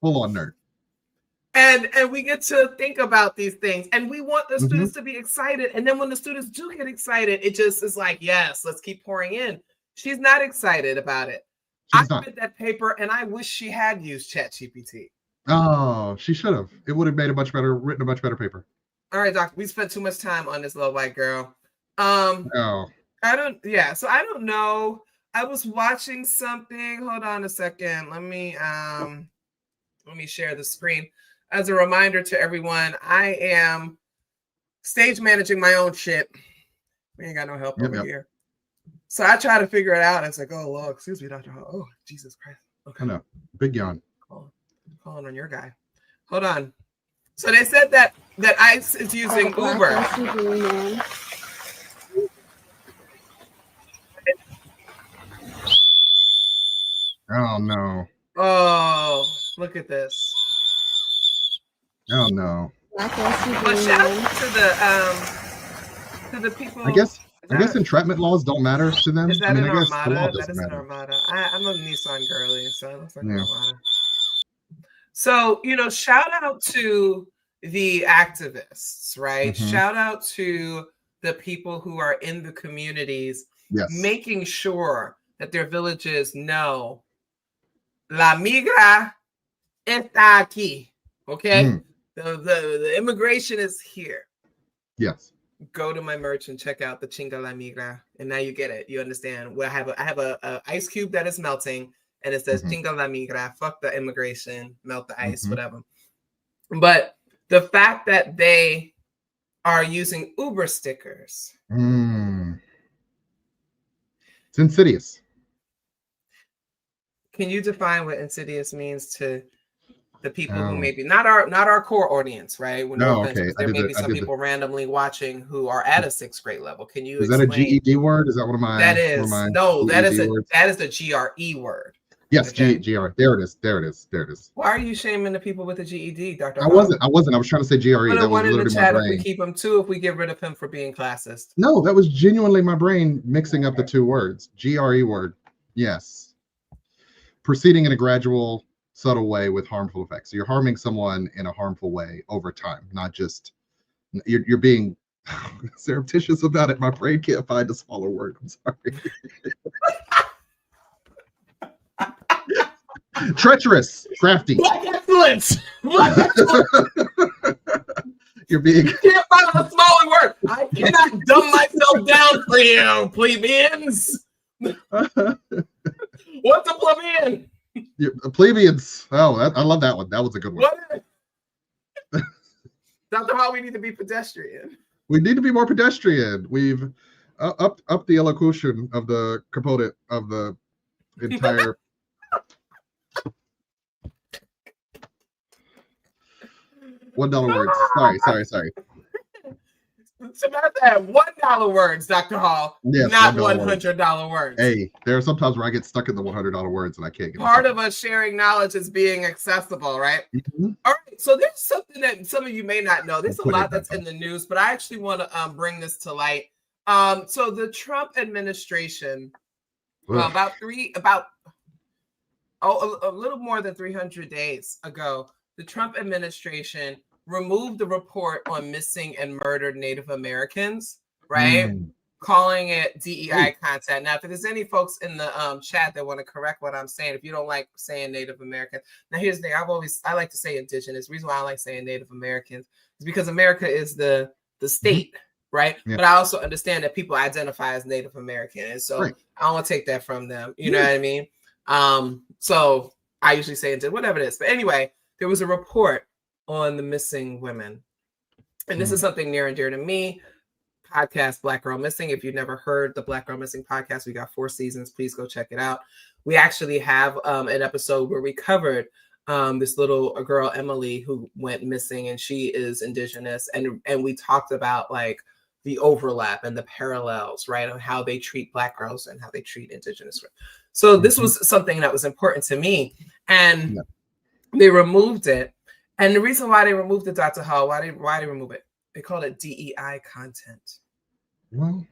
Full on nerd. And we get to think about these things, and we want the students to be excited. And then when the students do get excited, it just is like, yes, let's keep pouring in. She's not excited about it. I read that paper, and I wish she had used ChatGPT. Oh, she should have. It would have made written a much better paper. All right, doctor. We spent too much time on this little white girl. Oh. I don't know. I was watching something. Hold on a second. Let me share the screen. As a reminder to everyone, I am stage managing my own shit. We ain't got no help over here. So I try to figure it out. It's like, oh, Lord, excuse me, Dr. Hall. Oh, Jesus Christ. Okay. I know. Big yawn. Calling on your guy. Hold on. So they said that ICE is using Uber. Oh, no. Oh, look at this. Oh, no. But shout out to the people. I guess entrapment laws don't matter to them. Is that I an guess Armada? the law That doesn't is an matter. Armada. I'm a Nissan girly, so it looks like an Armada. So, shout out to the activists, right? Shout out to the people who are in the communities, making sure that their villages know La migra está aquí. Okay? The immigration is here. Yes. Go to my merch and check out the Chinga La Migra, and now you get it. You understand. Well, I have a ice cube that is melting, and it says Chinga La Migra. Fuck the immigration, melt the ice, whatever. But the fact that they are using Uber stickers, it's insidious. Can you define what insidious means to the people who maybe not our core audience, right? There may be some people randomly watching who are at a 6th grade level. Can you explain? That a GED word? Is that one of my? That is that is the GRE word. Yes, okay. GR. There it is. Why are you shaming the people with the GED, Dr. I wasn't. I was trying to say GRE. That was literally my brain. If we keep him too, if we get rid of him for being classist. No, that was genuinely my brain mixing up the two words. GRE word. Yes. Proceeding in a gradual, subtle way with harmful effects. So you're harming someone in a harmful way over time, not just you're being surreptitious about it. My brain can't find a smaller word. I'm sorry. Treacherous, crafty. Black excellence. Black excellence. You're being. You can't find a smaller word. I cannot dumb myself down for you, plebeians. What's a plebeian? Plebeians. Oh, I love that one. That was a good one. Dr. Hall, we need to be pedestrian. We need to be more pedestrian. We've upped the elocution of the component of the entire. $1 words. Sorry. Samantha had $1 words, Dr. Hall. Yes, not $100 words. Hey, there are sometimes where I get stuck in the $100 words and I can't get. Part of us sharing knowledge is being accessible, right? All right. So there's something that some of you may not know. There's a lot that's in the news, but I actually want to bring this to light. So the Trump administration, a little more than 300 days ago, the Trump administration removed the report on missing and murdered Native Americans, right? Calling it DEI content. Now, if there's any folks in the chat that want to correct what I'm saying, if you don't like saying Native American, now here's the thing. I like to say indigenous. The reason why I like saying Native Americans is because America is the state, right? Yeah. But I also understand that people identify as Native American, and so I don't want to take that from them. You know what I mean? So I usually say indigenous, whatever it is. But anyway, there was a report on the missing women. And this is something near and dear to me. Podcast Black Girl Missing. If you've never heard the Black Girl Missing podcast, we got 4 seasons. Please go check it out. We actually have an episode where we covered this little girl, Emily, who went missing, and she is indigenous. And we talked about like the overlap and the parallels, right, on how they treat Black girls and how they treat indigenous women. So this was something that was important to me. And they removed it. And the reason why they removed it, Dr. Hall, why they remove it? They called it DEI content. Well,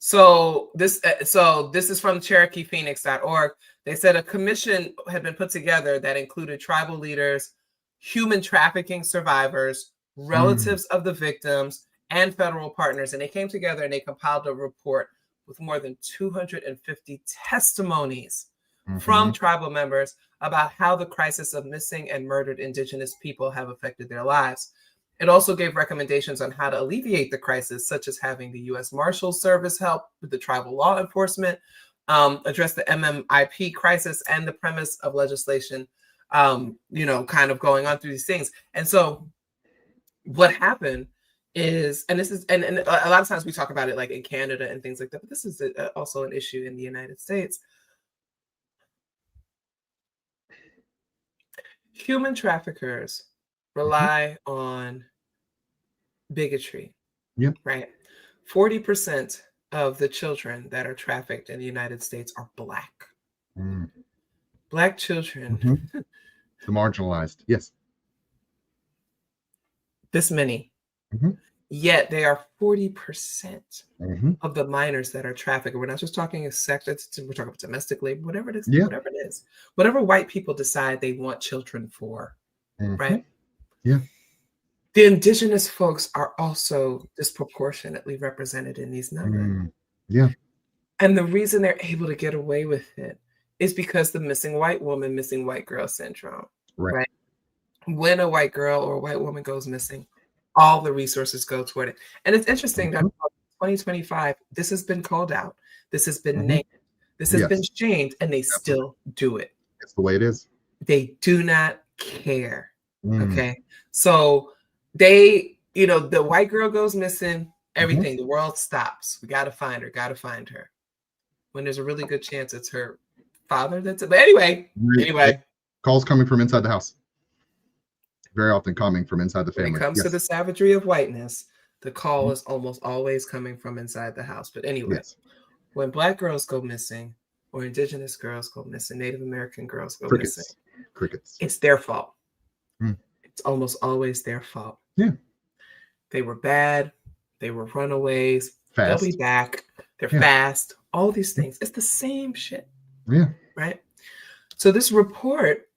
So this is from CherokeePhoenix.org. They said a commission had been put together that included tribal leaders, human trafficking survivors, relatives of the victims, and federal partners. And they came together and they compiled a report with more than 250 testimonies from tribal members about how the crisis of missing and murdered Indigenous people have affected their lives. It also gave recommendations on how to alleviate the crisis, such as having the U.S. Marshals Service help with the tribal law enforcement, address the MMIP crisis, and the premise of legislation, kind of going on through these things. And so what happened is, and this is, and a lot of times we talk about it like in Canada and things like that, but this is also an issue in the United States. Human traffickers rely on bigotry. Right. 40% of the children that are trafficked in the United States are Black. Black children. The marginalized. Yes. This many. Yet they are 40% of the minors that are trafficked. We're not just talking sex, we're talking about domestic labor, whatever it is, whatever white people decide they want children for, right? Yeah. The Indigenous folks are also disproportionately represented in these numbers. Yeah. And the reason they're able to get away with it is because the missing white woman, missing white girl syndrome, right? When a white girl or a white woman goes missing, all the resources go toward it. And it's interesting that 2025, this has been called out. This has been named. This has been shamed, and they still do it. It's the way it is. They do not care. Okay. So they, the white girl goes missing, everything, the world stops. We got to find her, when there's a really good chance it's her father. But anyway. Calls coming from inside the house. Very often coming from inside the family. When it comes to the savagery of whiteness, the call is almost always coming from inside the house. But anyway, when Black girls go missing, or Indigenous girls go missing, Native American girls go missing, it's their fault. It's almost always their fault. Yeah. They were bad. They were runaways. Fast. They'll be back. They're fast. All these things. It's the same shit. Yeah. Right? So this report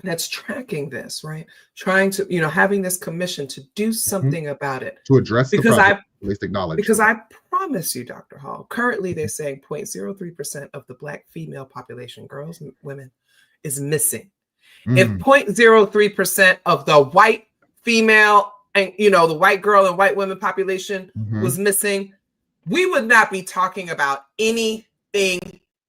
that's tracking this, right? Trying to, having this commission to do something about it. To address the problem, at least acknowledge. Because I promise you, Dr. Hall, currently they're saying 0.03% of the Black female population, girls, women, is missing. If 0.03% of the white female and, the white girl and white women population was missing, we would not be talking about anything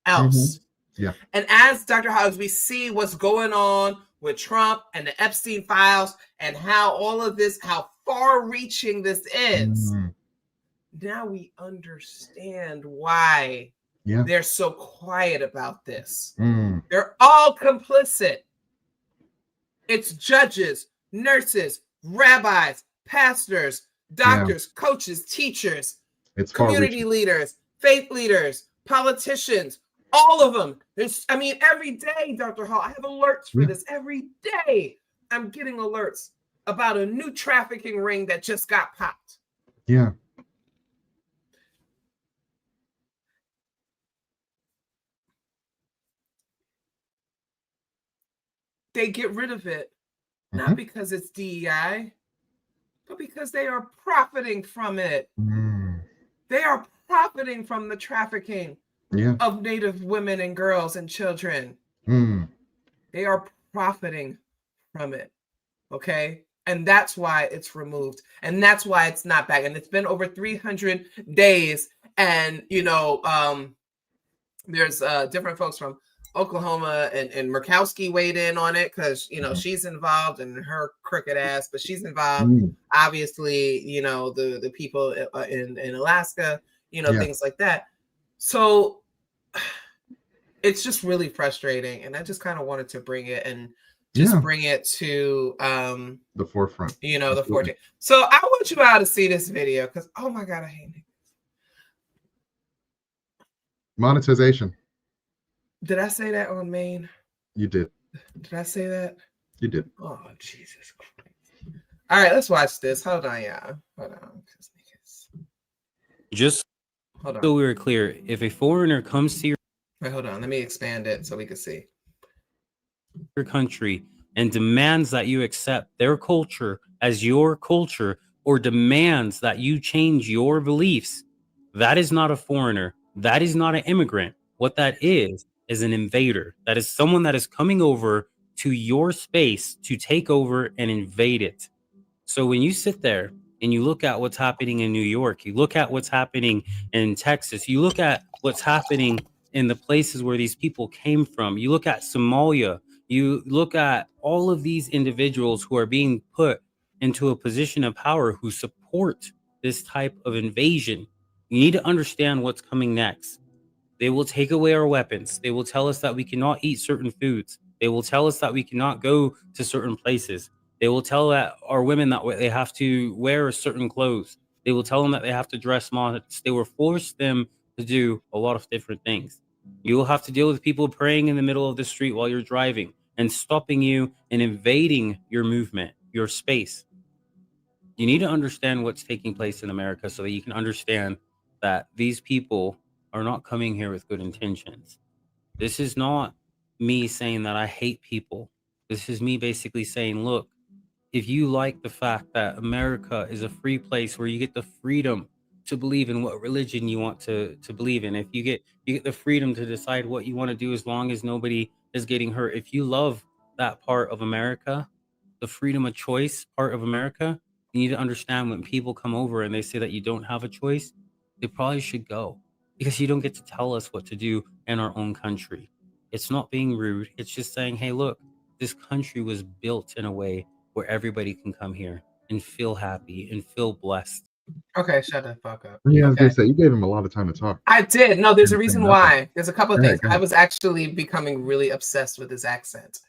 else. Yeah. And as Dr. Huggs, we see what's going on with Trump and the Epstein files and how all of this, how far-reaching this is. Now we understand why they're so quiet about this. They're all complicit. It's judges, nurses, rabbis, pastors, doctors, coaches, teachers, community leaders, faith leaders, politicians, all of them. Every day, Dr. Hall, I have alerts for this. Every day, I'm getting alerts about a new trafficking ring that just got popped. Yeah. They get rid of it, not because it's DEI, but because they are profiting from it. They are profiting from the trafficking of Native women and girls and children. They are profiting from it. Okay. And that's why it's removed. And that's why it's not back. And it's been over 300 days. And, there's different folks from Oklahoma and Murkowski weighed in on it because, she's involved in her crooked ass, but she's involved, obviously, the people in Alaska, things like that. So it's just really frustrating. And I just kind of wanted to bring it and bring it to the forefront. The forefront. So I want you all to see this video because, oh my God, I hate it. Monetization. Did I say that on Maine? You did. Did I say that? You did. Oh, Jesus Christ. All right, let's watch this. Hold on, y'all. Hold on. Hold on. So we were clear. If a foreigner comes to Wait, hold on. Let me expand it so we can see. your country and demands that you accept their culture as your culture, or demands that you change your beliefs, that is not a foreigner. That is not an immigrant. What that is an invader. That is someone that is coming over to your space to take over and invade it. So when you sit there and you look at what's happening in New York, you look at what's happening in Texas, you look at what's happening in the places where these people came from, you look at Somalia, you look at all of these individuals who are being put into a position of power who support this type of invasion. You need to understand what's coming next. They will take away our weapons. They will tell us that we cannot eat certain foods. They will tell us that we cannot go to certain places. They will tell our women that they have to wear certain clothes. They will tell them that they have to dress modest. They will force them to do a lot of different things. You will have to deal with people praying in the middle of the street while you're driving and stopping you and invading your movement, your space. You need to understand what's taking place in America so that you can understand that these people are not coming here with good intentions. This is not me saying that I hate people. This is me basically saying, look, if you like the fact that America is a free place where you get the freedom to believe in what religion you want to believe in, if you get the freedom to decide what you want to do as long as nobody is getting hurt, if you love that part of America, the freedom of choice part of America, you need to understand when people come over and they say that you don't have a choice, they probably should go, because you don't get to tell us what to do in our own country. It's not being rude. It's just saying, hey, look, this country was built in a way where everybody can come here and feel happy and feel blessed. Okay, shut the fuck up. Yeah, I was Okay. gonna say, you gave him a lot of time to talk. I did. No, there's a reason Nothing. why. There's a couple of Go things. ahead. I was actually becoming really obsessed with his accent.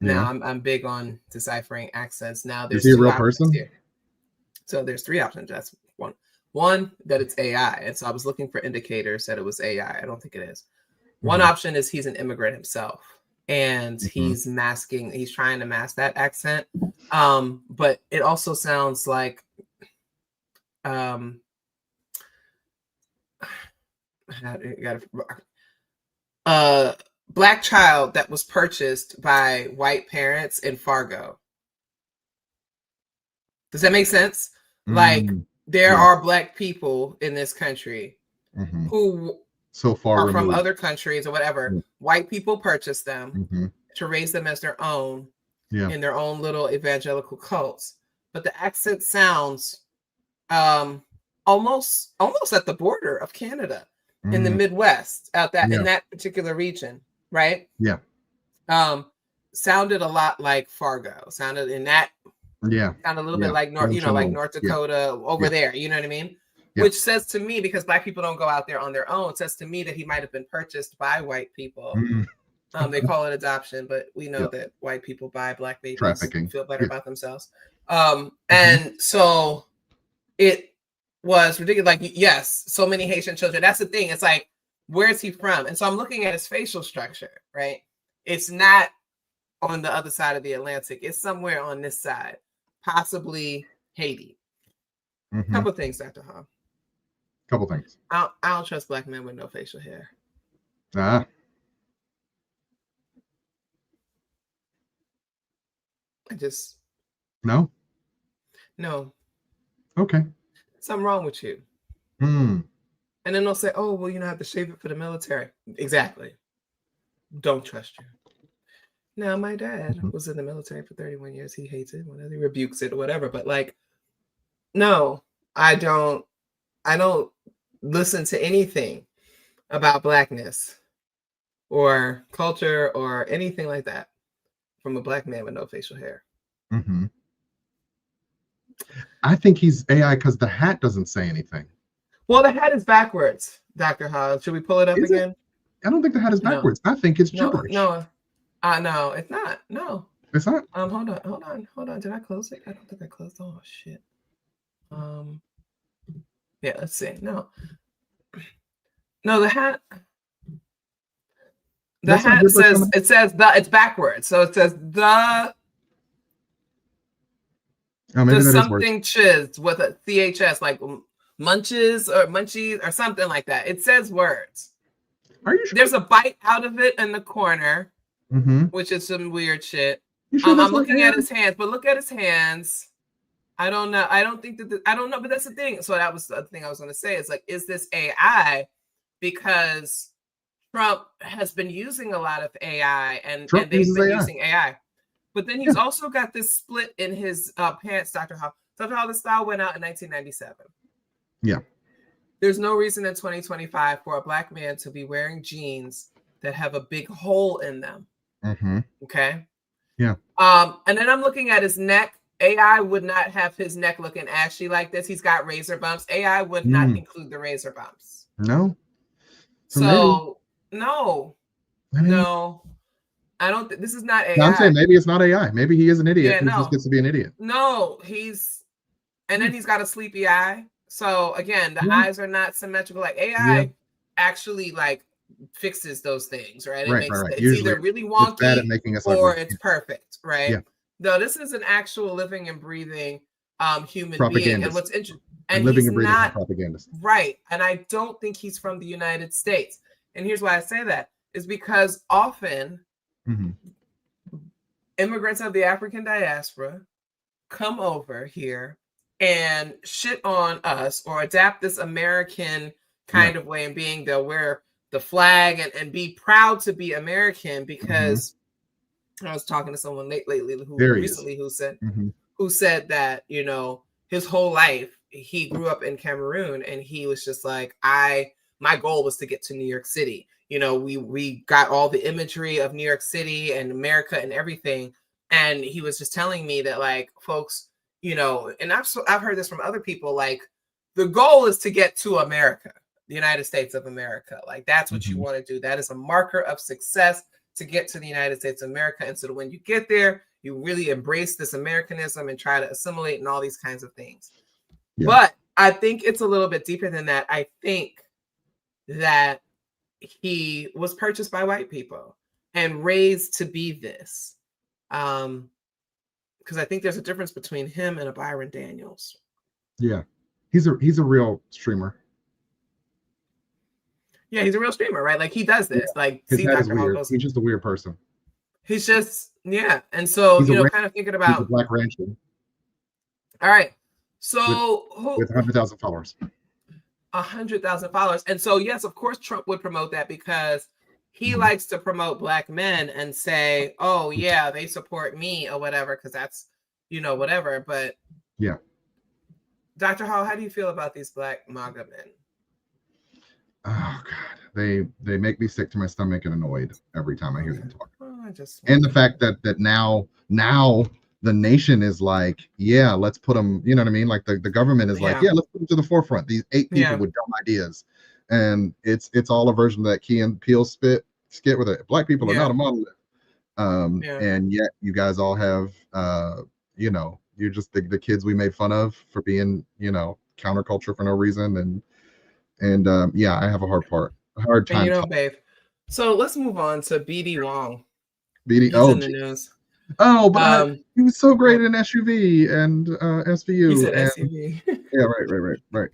Now Yeah. I'm big on deciphering accents. Now Is there's he a two real options person? here. So there's three options. That's one. One, that it's AI. And so I was looking for indicators that it was AI. I don't think it is. One option is he's an immigrant himself, and he's trying to mask that accent. But it also sounds like black child that was purchased by white parents in Fargo. Does that make sense? Like, there are black people in this country who so far are from removed. other countries or whatever. White people purchase them to raise them as their own in their own little evangelical cults. But the accent sounds almost at the border of Canada, in the Midwest, in that particular region, right? Yeah. Sounded a lot like Fargo. Sounded in that. Yeah. Sounded a little bit like North Dakota over there. You know what I mean? Yeah. Which says to me, because black people don't go out there on their own, says to me that he might have been purchased by white people. They call it adoption, but we know that white people buy black babies, trafficking, feel better about themselves. And so it was ridiculous. Like, yes, so many Haitian children. That's the thing. It's like, where's he from? And so I'm looking at his facial structure, right? It's not on the other side of the Atlantic. It's somewhere on this side, possibly Haiti. Couple things, Dr. Hall. Couple things. I don't trust black men with no facial hair. Ah. I just no. Okay. Something wrong with you. And then they'll say, "Oh, well, I have to shave it for the military." Exactly. Don't trust you. Now, my dad was in the military for 31 years. He hates it, whatever, he rebukes it or whatever. But like, no, I don't listen to anything about blackness or culture or anything like that from a black man with no facial hair. I think he's AI because the hat doesn't say anything. Well, the hat is backwards, Dr. Haas. Should we pull it up again? I don't think the hat is backwards. I think it's gibberish. No, it's not. No. It's not. Hold on. Did I close it? I don't think I closed. Oh shit. Yeah, let's see. No, the hat. The hat says it's backwards. So it says the. Oh, maybe there's that something chiz with a CHS, like munches or munchies or something like that. It says words. Are you sure? There's a bite out of it in the corner, which is some weird shit. You sure I'm that's looking not at AI? his hands, but look at his hands. I don't know. I don't think that I don't know, but that's the thing. So that was the thing I was going to say. Is like, is this AI? Because Trump has been using a lot of AI, and they've been using AI. But then he's also got this split in his pants, Dr. Hall. Dr. Hall, the style went out in 1997. Yeah. There's no reason in 2025 for a Black man to be wearing jeans that have a big hole in them. Okay. Yeah. And then I'm looking at his neck. AI would not have his neck looking ashy like this. He's got razor bumps. AI would not include the razor bumps. No. So no, I don't. This is not AI. No, I'm saying maybe it's not AI. Maybe he is an idiot. Yeah, He just gets to be an idiot. No, and then he's got a sleepy eye. So again, the eyes are not symmetrical. Like AI actually like fixes those things, right? It's Usually either really it's wonky bad at making us or ugly. it's perfect, right? Yeah. No, this is an actual living and breathing human being. And what's interesting, and living he's and breathing not propagandist. Right. And I don't think he's from the United States. And here's why I say that is because often immigrants of the African diaspora come over here and shit on us or adapt this American kind of way of being. They'll wear the flag and be proud to be American because I was talking to someone lately who said that, you know, his whole life he grew up in Cameroon and he was just like, my goal was to get to New York City. You know, we got all the imagery of New York City and America and everything. And he was just telling me that, like, folks, you know, and I've heard this from other people, like, the goal is to get to America, the United States of America. Like, that's what you want to do. That is a marker of success to get to the United States of America. And so that when you get there, you really embrace this Americanism and try to assimilate and all these kinds of things. Yeah. But I think it's a little bit deeper than that. I think that he was purchased by white people and raised to be this. Because I think there's a difference between him and a Byron Daniels. Yeah, he's a real streamer. Yeah, he's a real streamer, right? Like, he does this. Like, his head is weird. He's just a weird person. He's just, and so you know, kind of thinking about he's a black rancher. All right, so with 100,000 followers. 100,000 followers, and so yes, of course, Trump would promote that because he likes to promote black men and say, "Oh yeah, they support me" or whatever, because that's, you know, whatever. But yeah, Dr. Hall, how do you feel about these black MAGA men? Oh God, they make me sick to my stomach and annoyed every time I hear them talk. And the fact that now the nation is like, yeah, let's put them. You know what I mean? Like the government is like, yeah, let's put them to the forefront. These 8 people with dumb ideas, and it's all a version of that Key and Peele skit with it. Black people are not a monolith. And yet you guys all have, you know, you're just the kids we made fun of for being, you know, counterculture for no reason. And yeah, I have a hard time. And, you know, babe. So let's move on to BD Wong. BD, He's in the news. Oh, but he was so great in SUV and SVU. He said and, SUV. Yeah, right.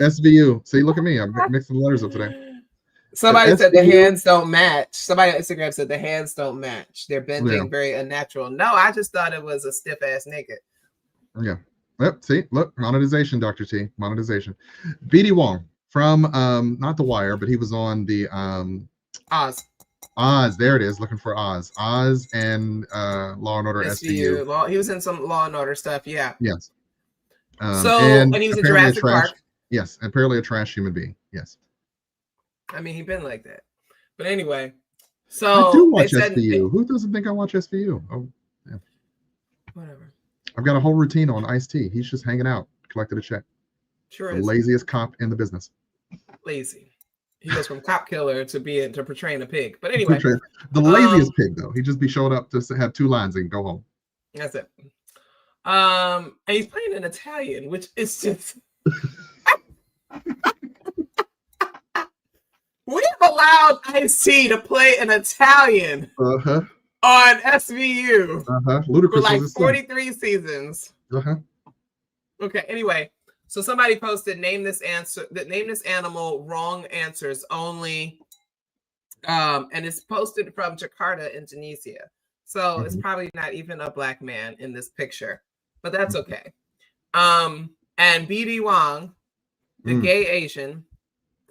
SVU. See, look at me. I'm mixing the letters up today. Somebody said the hands don't match. Somebody on Instagram said the hands don't match. They're bending very unnatural. No, I just thought it was a stiff ass nigga. Yeah. Yep. See, look, monetization, Dr. T. Monetization. BD Wong from not The Wire, but he was on the Oz, there it is. Looking for Oz and Law and Order SVU. He was in some Law and Order stuff. Yeah. Yes. And he was in Jurassic Park. Yes, apparently a trash human being. Yes. I mean, he's been like that. But anyway, so I do watch SVU. Who doesn't think I watch SVU? Oh, yeah. Whatever. I've got a whole routine on Ice-T. He's just hanging out, collected a check. Sure. The laziest cop in the business. Lazy. He goes from cop killer to portraying a pig. But anyway, the laziest pig though. He'd just be showing up to have 2 lines and go home. That's it. And he's playing in Italian, which is just we have allowed Ice-T to play in Italian on SVU Ludicrous for like 43 seasons. Okay. Anyway, So somebody posted, name this animal, wrong answers only. And it's posted from Jakarta, Indonesia. So it's probably not even a black man in this picture, but that's okay. And BD Wong, the gay Asian,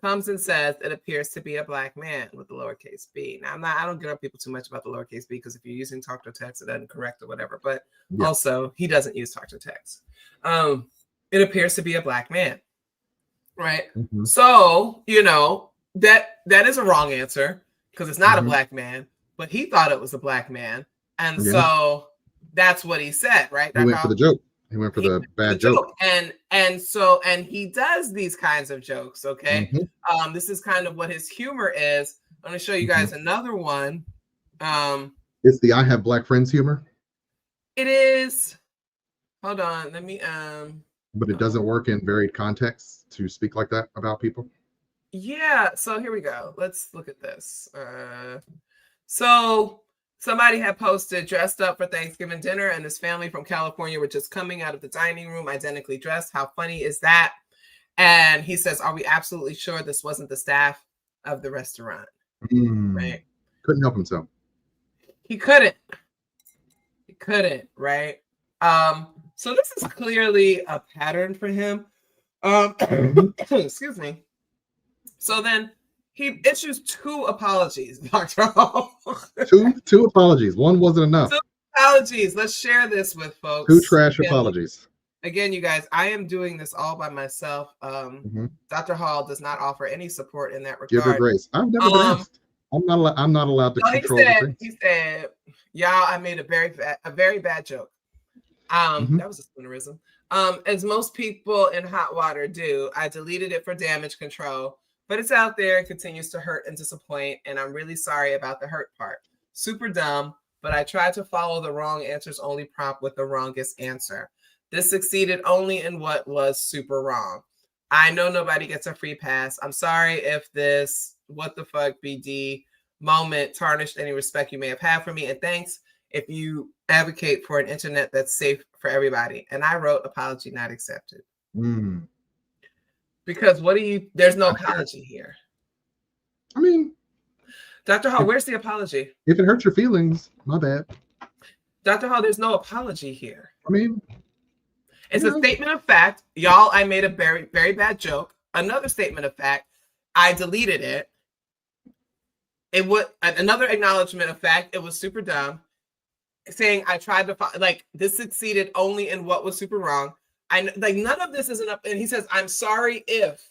comes and says it appears to be a black man with the lowercase b. Now I don't get on people too much about the lowercase b because if you're using talk to text, it doesn't correct or whatever. But also he doesn't use talk to text. It appears to be a black man, right? So that is a wrong answer because it's not a black man, but he thought it was a black man, and so that's what he said, right? He went for the joke. He went for the bad joke. And he does these kinds of jokes, okay? This is kind of what his humor is. I'm going to show you guys another one. It's the I have black friends humor. It is. Hold on, let me but it doesn't work in varied contexts to speak like that about people. Yeah, so here we go. Let's look at this. So somebody had posted dressed up for Thanksgiving dinner and his family from California were just coming out of the dining room identically dressed. How funny is that? And he says, are we absolutely sure this wasn't the staff of the restaurant? Right? Couldn't help himself. He couldn't, right? So this is clearly a pattern for him. Excuse me. So then he issues 2 apologies, Dr. Hall. two apologies. One wasn't enough. 2 apologies. Let's share this with folks. 2 trash apologies. Again, you guys, I am doing this all by myself. Dr. Hall does not offer any support in that regard. Give her grace. I've never been asked. I'm not allowed to control the things. He said, y'all, I made a very bad joke. That was a spoonerism. As most people in hot water do, I deleted it for damage control, but it's out there and continues to hurt and disappoint, and I'm really sorry about the hurt part. Super dumb, but I tried to follow the wrong answers only prompt with the wrongest answer. This succeeded only in what was super wrong. I know nobody gets a free pass. I'm sorry if this what the fuck BD moment tarnished any respect you may have had for me, and thanks if you advocate for an internet that's safe for everybody. And I wrote apology not accepted. Because there's no apology here. I mean, Dr. Hall, where's the apology? If it hurts your feelings, my bad. Dr. Hall, there's no apology here. I mean, it's a statement of fact. Y'all, I made a very, very bad joke. Another statement of fact. I deleted it. It would another acknowledgement of fact. It was super dumb. Saying I tried to this succeeded only in what was super wrong. None of this is enough. And he says, I'm sorry if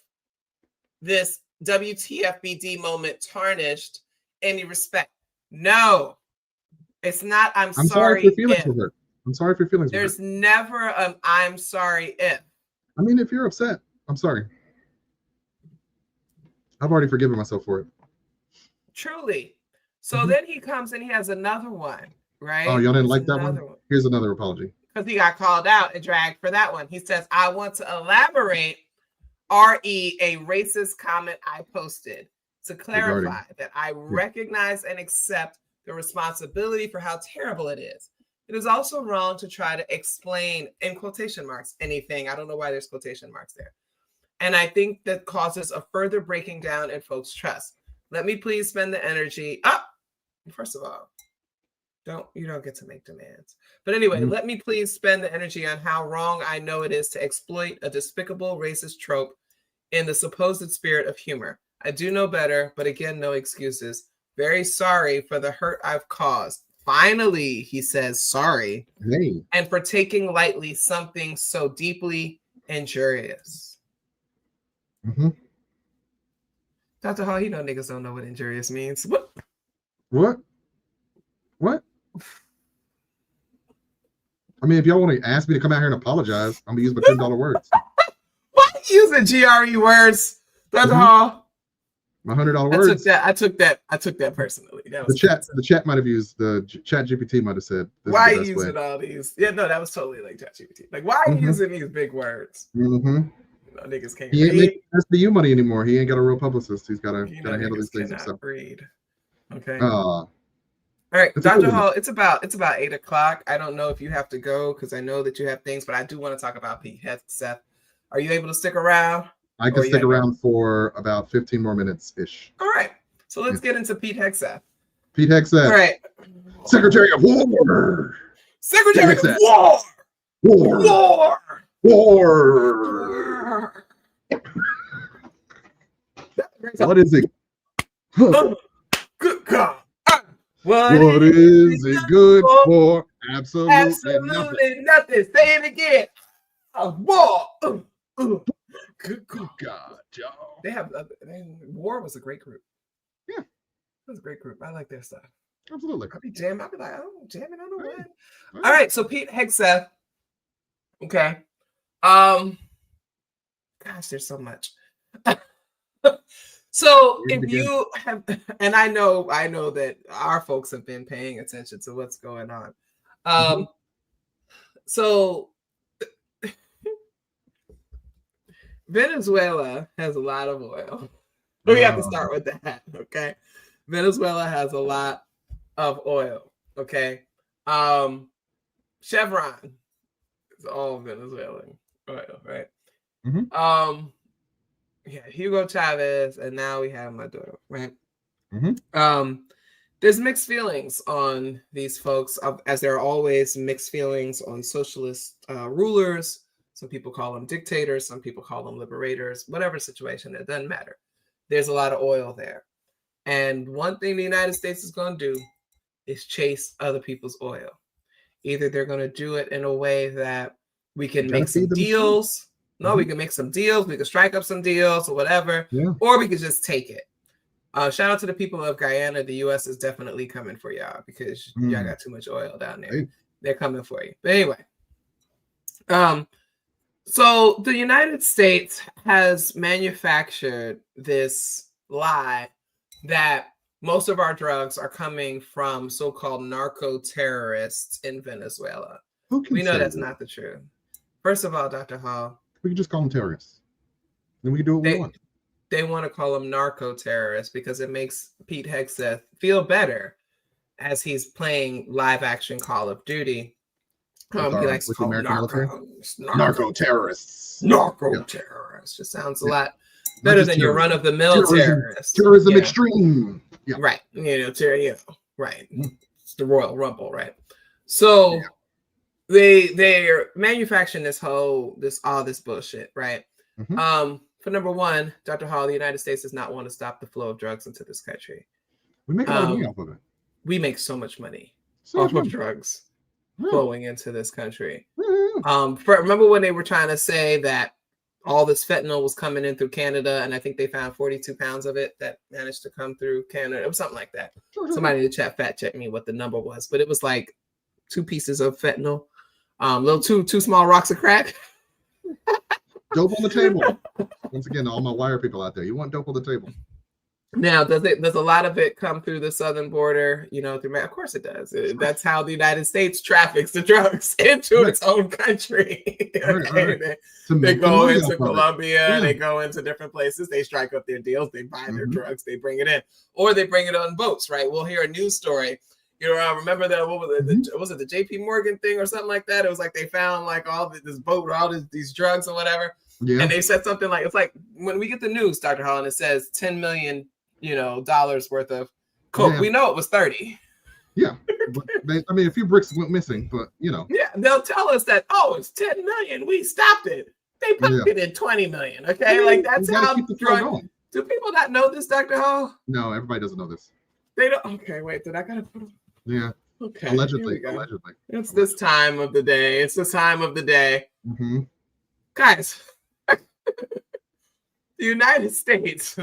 this WTFBD moment tarnished any respect. No, it's not. I'm sorry if your feelings were hurt. I'm sorry if your feelings were hurt. There's never I'm sorry if. I mean, if you're upset, I'm sorry. I've already forgiven myself for it. Truly. So then he comes and he has another one. Right? Oh, y'all didn't like that one? Here's another apology. Because he got called out and dragged for that one. He says, I want to elaborate RE a racist comment I posted to clarify that I recognize and accept the responsibility for how terrible it is. It is also wrong to try to explain, in quotation marks, anything. I don't know why there's quotation marks there. And I think that causes a further breaking down in folks' trust. Let me please spend the energy. First of all, you don't get to make demands. But anyway, let me please spend the energy on how wrong I know it is to exploit a despicable racist trope in the supposed spirit of humor. I do know better, but again, no excuses. Very sorry for the hurt I've caused. Finally, he says sorry. Hey. And for taking lightly something so deeply injurious. Dr. Hall, you know niggas don't know what injurious means. What? I mean, if y'all want to ask me to come out here and apologize, I'm gonna use my $10 words. Why are you using GRE words, Dr. Hall? My $100 words. I took that personally. That was the chat might have used the chat GPT might have said. Why are you using all these? Yeah, no, that was totally like chat GPT. Like, why are you using these big words? Niggas can't he ain't making SBU money anymore. He ain't got a real publicist. He's got to handle these things himself. Read. Okay. All right, Dr. Hall, it's about 8 o'clock. I don't know if you have to go because I know that you have things, but I do want to talk about Pete Seth. Are you able to stick around? I can stick around for about 15 more minutes ish. All right. So let's get into Pete Hegseth. Pete Hegseth. All right. Secretary of War. Secretary of War. War. War. What is it? Good God. What is it good for? Absolutely nothing. Say it again. War. Good God, y'all. They have War was a great group. Yeah, it was a great group. I like their stuff. Absolutely. I'll be jamming. I'll be like, oh, jamming on the one. All right. So Pete Hegseth. Okay. Gosh, there's so much. So if you have, and I know that our folks have been paying attention to what's going on. So Venezuela has a lot of oil. We have to start with that, okay? Venezuela has a lot of oil, okay? Chevron is all Venezuelan oil, right? Yeah, Hugo Chavez, and now we have Maduro, right? There's mixed feelings on these folks, as there are always mixed feelings on socialist rulers. Some people call them dictators, some people call them liberators, whatever situation, it doesn't matter. There's a lot of oil there. And one thing the United States is going to do is chase other people's oil. Either they're going to do it in a way that we can make some deals. No, we can make some deals. We can strike up some deals or whatever, or we can just take it. Shout out to the people of Guyana. The U.S. is definitely coming for y'all because y'all got too much oil down there. They're coming for you. But anyway, so the United States has manufactured this lie that most of our drugs are coming from so-called narco-terrorists in Venezuela. We know that's not the truth. First of all, Dr. Hall, we can just call them terrorists. Then we can do what we want. They want to call them narco-terrorists because it makes Pete Hegseth feel better as he's playing live-action Call of Duty. He likes to call them narco-terrorists. Narco-terrorists. Just sounds a lot better than your run-of-the-mill terrorist. Terrorism extreme. Yeah. Right. Right. It's the Royal Rumble, right? So they're manufacturing all this bullshit, right? For number one, Dr. Hall, the United States does not want to stop the flow of drugs into this country. We make a lot of money off of it. We make so much money off of drugs flowing into this country. Remember when they were trying to say that all this fentanyl was coming in through Canada, and I think they found 42 pounds of it that managed to come through Canada. It was something like that. Somebody in the chat fact check me what the number was, but it was like 2 pieces of fentanyl, two small rocks of crack. Dope on the table. Once again, all my wire people out there, you want dope on the table. Now, does a lot of it come through the southern border? Of course it does. That's how the United States traffics the drugs into its own country. They go into Colombia, they go into different places, they strike up their deals, they buy their drugs, they bring it in, or they bring it on boats, right? We'll hear a news story. Remember that, was it the JP Morgan thing or something like that? It was like they found like this boat with all these drugs or whatever. Yeah. And they said something like, it's like when we get the news, Dr. Hall, and it says $10 million, dollars worth of coke. We know it was 30. Yeah. A few bricks went missing, but Yeah, they'll tell us that, it's 10 million. We stopped it. They pocketed 20 million. Okay. Like that's how drug. Do people not know this, Dr. Hall? No, everybody doesn't know this. They don't. Okay, wait, did I gotta put them? Yeah. Okay. Allegedly. It's this time of the day. Guys, the United States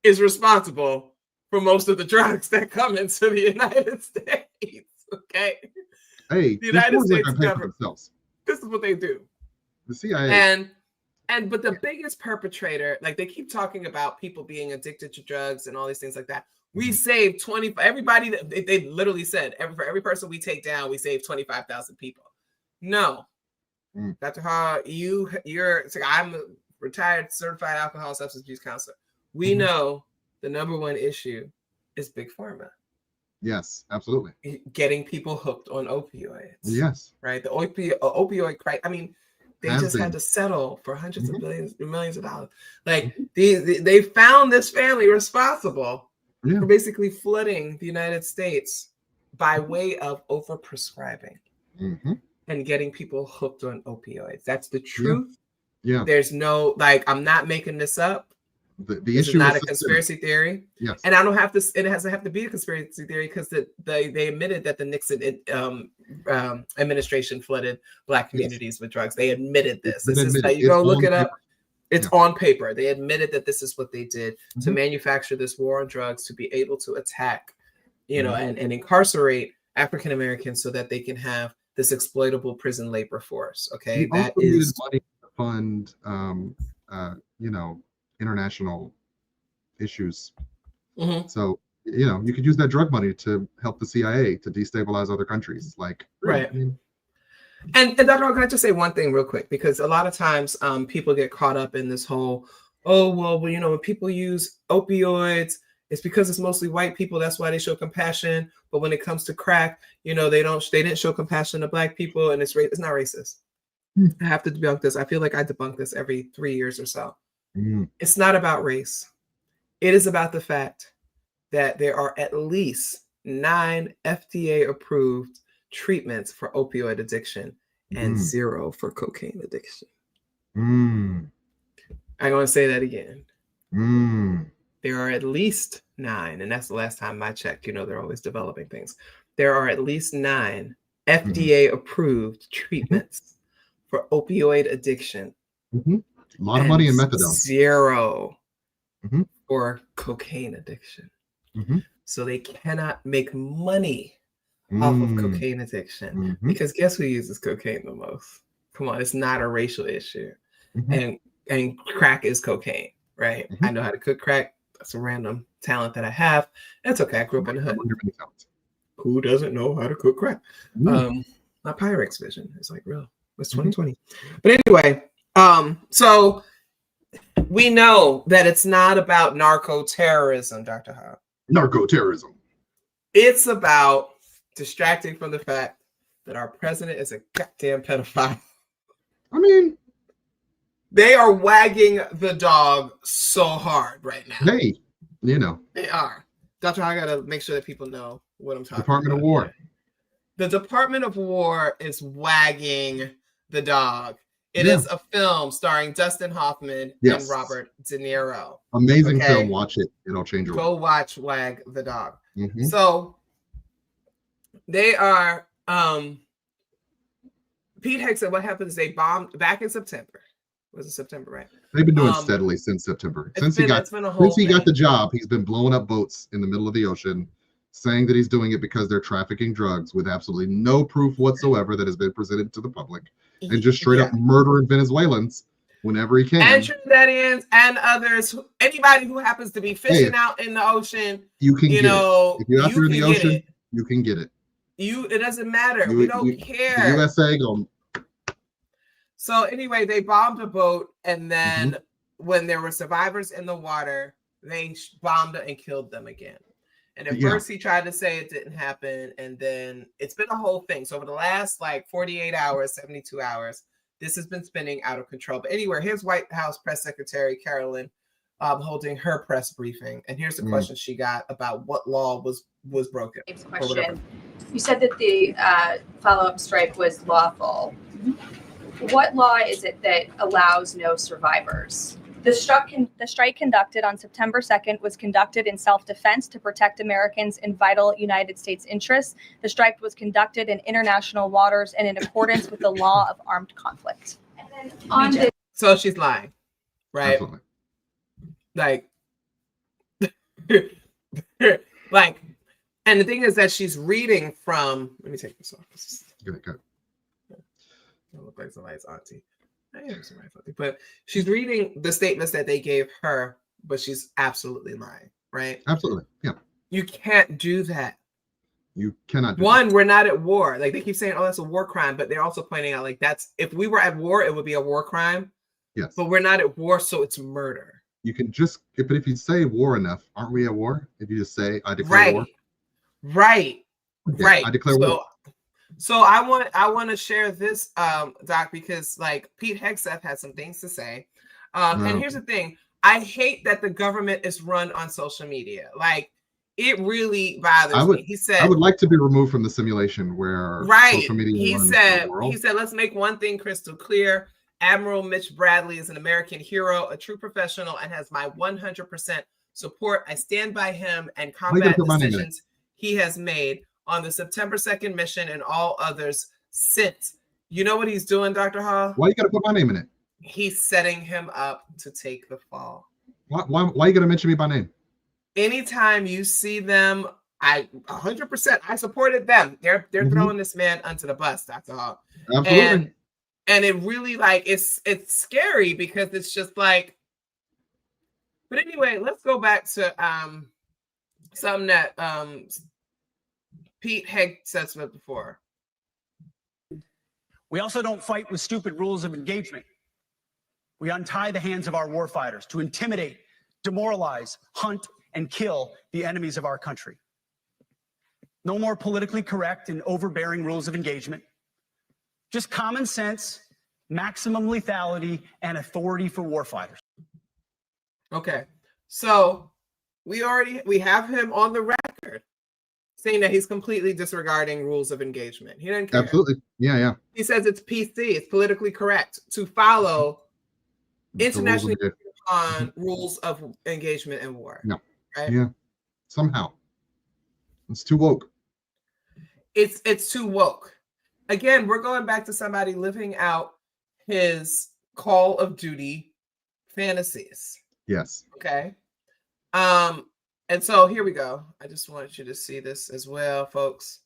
is responsible for most of the drugs that come into the United States. Okay. Hey, the United States government. This is what they do. The CIA. But the biggest perpetrator, like they keep talking about people being addicted to drugs and all these things like that. We saved everybody that they literally said for every person we take down, we save 25,000 people. No, Dr. Hall, I'm a retired certified alcohol and substance abuse counselor. We know the number one issue is big pharma. Yes, absolutely. Getting people hooked on opioids. Yes. Right. The opioid crisis. I mean, They just had to settle for hundreds of millions of dollars. Like they found this family responsible for basically flooding the United States by way of overprescribing and getting people hooked on opioids. That's the truth. Yeah. There's no, like, I'm not making this up. The this issue is not a conspiracy theory. Yes. And I don't have to, it doesn't have to be a conspiracy theory because they admitted that the Nixon administration flooded Black communities with drugs. They admitted this. This is, you go look it up. It's on paper. They admitted that this is what they did to manufacture this war on drugs, to be able to attack, you know, and incarcerate African Americans so that they can have this exploitable prison labor force. Okay, that is money to fund, you know, international issues. So, you know, you could use that drug money to help the CIA to destabilize other countries. Like, right. I mean, and Dr. Can I just say one thing real quick? Because a lot of times people get caught up in this whole, oh, well, you know, when people use opioids, it's because it's mostly white people. That's why they show compassion. But when it comes to crack, you know, they didn't show compassion to Black people, and it's not racist. I have to debunk this. I feel like I debunk this every 3 years or so. It's not about race. It is about the fact that there are at least 9 FDA-approved treatments for opioid addiction and 0 for cocaine addiction. I'm going to say that again. There are at least 9, and that's the last time I checked. You know, they're always developing things. There are at least 9 FDA-approved treatments for opioid addiction. A lot of money in methadone. 0 for cocaine addiction. So they cannot make money off of cocaine addiction because guess who uses cocaine the most? Come on, it's not a racial issue. And crack is cocaine, right? I know how to cook crack. That's a random talent that I have. That's okay. I grew up in the hood. Who doesn't know how to cook crack? My Pyrex vision is like real. It's 2020. But anyway, so we know that it's not about narco-terrorism, Dr. Ha. Narco-terrorism. It's about distracting from the fact that our president is a goddamn pedophile. I mean, they are wagging the dog so hard right now. Hey, you know. They are. Dr. I gotta make sure that people know what I'm talking Department about. of War. The Department of War is wagging the dog. It is a film starring Dustin Hoffman and Robert De Niro. Amazing film. Watch it. It'll change your life. Go watch Wag the Dog. So they are Pete Hegseth, what happens? They bombed back in September. Was it September, right? They've been doing steadily since September. Since he got the job, he's been blowing up boats in the middle of the ocean, saying that he's doing it because they're trafficking drugs with absolutely no proof whatsoever that has been presented to the public, and just straight up murdering Venezuelans whenever he can. And Trinidadians and others, anybody who happens to be fishing out in the ocean, you can get it. If you're out there in the ocean, you can get it. It doesn't matter. We don't care. The USA going. So anyway, they bombed a boat, and then when there were survivors in the water, they bombed it and killed them again. And at first he tried to say it didn't happen, and then it's been a whole thing. So over the last like 48 hours, 72 hours, this has been spinning out of control. But anyway, here's White House Press Secretary Carolyn holding her press briefing, and here's the question she got about what law was broken. Question. You said that the follow-up strike was lawful. What law is it that allows no survivors? The strike conducted on September 2nd was conducted in self-defense to protect Americans in vital United States interests. The strike was conducted in international waters and in accordance with the law of armed conflict. And then so she's lying, right? Absolutely. Like, and the thing is that she's reading from. Let me take this off. Good. Don't look like somebody's auntie. I am somebody's auntie, but she's reading the statements that they gave her, but she's absolutely lying, right? Absolutely, yeah. You can't do that. You cannot do that. We're not at war. Like they keep saying, oh, that's a war crime, but they're also pointing out like if we were at war, it would be a war crime. Yes. But we're not at war, so it's murder. You can just, but if you say war enough, aren't we at war? If you just say, I declare war. Right. I declare war. So I want to share this, Doc, because like Pete Hegseth has some things to say. And here's the thing: I hate that the government is run on social media. Like, it really bothers me. He said, I would like to be removed from the simulation where social media runs the world. He said, let's make one thing crystal clear. Admiral Mitch Bradley is an American hero, a true professional, and has my 100% support. I stand by him and combat decisions he has made on the September 2nd mission and all others since. You know what he's doing, Dr. Hall? Why you got to put my name in it? He's setting him up to take the fall. Why you got to mention me by name? Anytime you see them, I 100%, I supported them. They're throwing this man under the bus, Dr. Hall. Absolutely. And it really, like, it's scary because it's just like, but anyway, let's go back to something that Pete Hegseth said before. We also don't fight with stupid rules of engagement. We untie the hands of our warfighters to intimidate, demoralize, hunt, and kill the enemies of our country. No more politically correct and overbearing rules of engagement. Just common sense, maximum lethality, and authority for warfighters. Okay, so we have him on the record saying that he's completely disregarding rules of engagement. He didn't care. Absolutely. Yeah. He says it's PC, it's politically correct to follow internationally on rules of engagement in war. No. Right? Yeah. Somehow. It's too woke. It's too woke. Again, we're going back to somebody living out his Call of Duty fantasies. Yes. Okay. And so here we go. I just want you to see this as well, folks.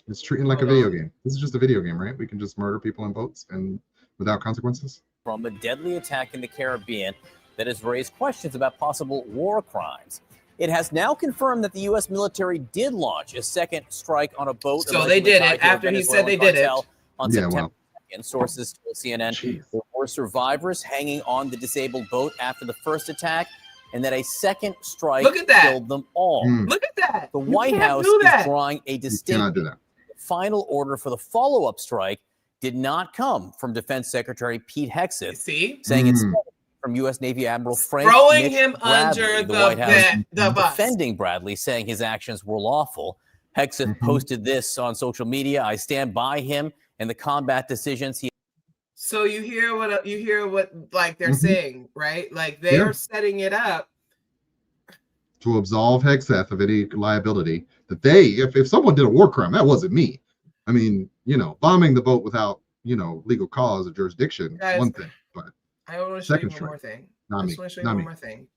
It's treating like a video game. This is just a video game, right? We can just murder people in boats and without consequences. From a deadly attack in the Caribbean that has raised questions about possible war crimes. It has now confirmed that the U.S. military did launch a second strike on a boat. So they did it after he said they did it. On September 2nd. Sources told CNN there were survivors hanging on the disabled boat after the first attack, and that a second strike killed them all. Look at that. The White House is drawing a distinct final order for the follow-up strike did not come from Defense Secretary Pete Hegseth, saying it's from U.S. Navy Admiral Frank throwing Mitch him Bradley, under the White House the bus. defending Bradley, saying his actions were lawful. Hegseth posted this on social media. I stand by him and the combat decisions he. So you hear what like they're saying, right? Like they are setting it up to absolve Hegseth of any liability that if someone did a war crime, that wasn't me. I mean, bombing the boat without, legal cause or jurisdiction, guys, one thing, but I want to show you one more thing. I just want to show you one more thing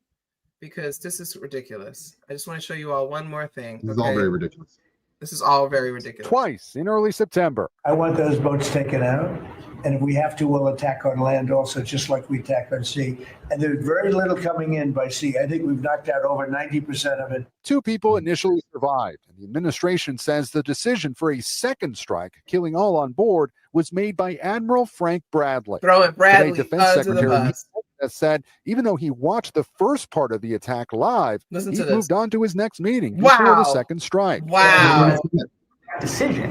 because this is ridiculous. I just want to show you all one more thing. This is all very ridiculous. This is all very ridiculous. Twice in early September. I want those boats taken out. And if we have to, we'll attack on land also, just like we attack on sea. And there's very little coming in by sea. I think we've knocked out over 90% of it. 2 people initially survived. And the administration says the decision for a second strike, killing all on board, was made by Admiral Frank Bradley. Throwing Bradley Today, Defense under Secretary the bus. has said even though he watched the first part of the attack live, he moved on to his next meeting before the second strike. Wow. Decision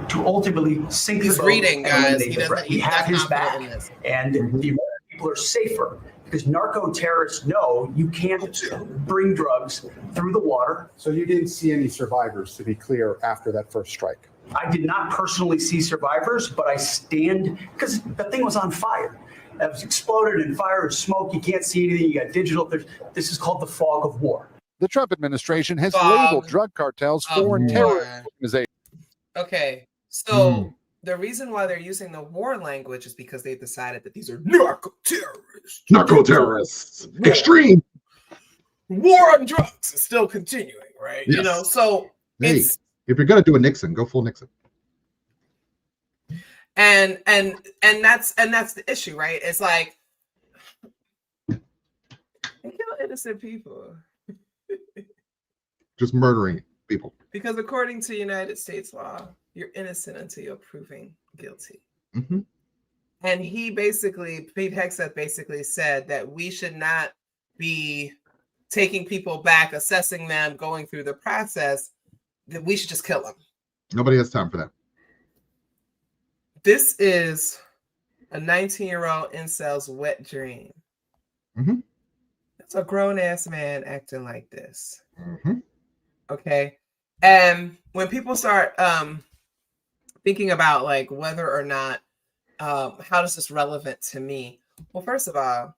to ultimately sink He's the boat. reading, guys. We have his back, and the American people are safer because narco terrorists know you can't bring drugs through the water. So you didn't see any survivors, to be clear, after that first strike? I did not personally see survivors, but I stand because the thing was on fire. It was exploded and fire and smoke. You can't see anything. You got digital. This is called the fog of war. The Trump administration has labeled drug cartels foreign terrorist organizations. Okay, so the reason why they're using the war language is because they decided that these are narco terrorists. Narco terrorists. Extreme. War on drugs is still continuing, right? Yes. So if you're gonna do a Nixon, go full Nixon. And that's the issue, right? It's like they kill innocent people. Just murdering people. Because according to United States law, you're innocent until you're proven guilty. Mm-hmm. And he basically, Pete Hegseth basically said that we should not be taking people back, assessing them, going through the process, that we should just kill them. Nobody has time for that. This is a 19-year-old incel's wet dream. Mm-hmm. It's a grown-ass man acting like this. Mm-hmm. Okay. And when people start thinking about like whether or not how is this relevant to me? Well, first of all,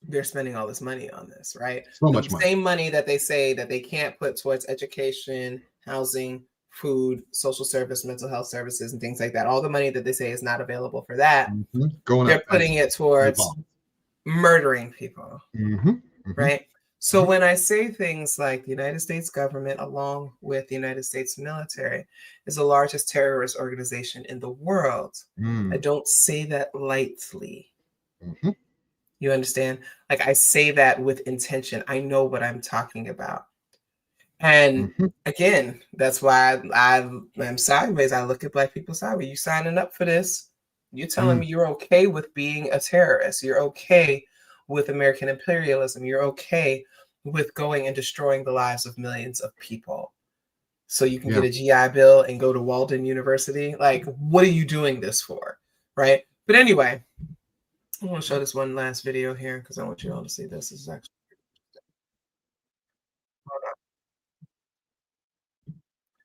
they're spending all this money on this, right? So much money. Same money that they say that they can't put towards education, housing, food, social service, mental health services, and things like that. All the money that they say is not available for that, they're putting it towards murdering people, right? So when I say things like the United States government, along with the United States military, is the largest terrorist organization in the world, I don't say that lightly. You understand? Like I say that with intention. I know what I'm talking about. And again, that's why I'm sideways. I look at Black people sideways. You signing up for this? You're telling me you're okay with being a terrorist. You're okay with American imperialism. You're okay with going and destroying the lives of millions of people. So you can get a GI Bill and go to Walden University. Like, what are you doing this for? Right? But anyway, I want to show this one last video here because I want you all to see this. This is actually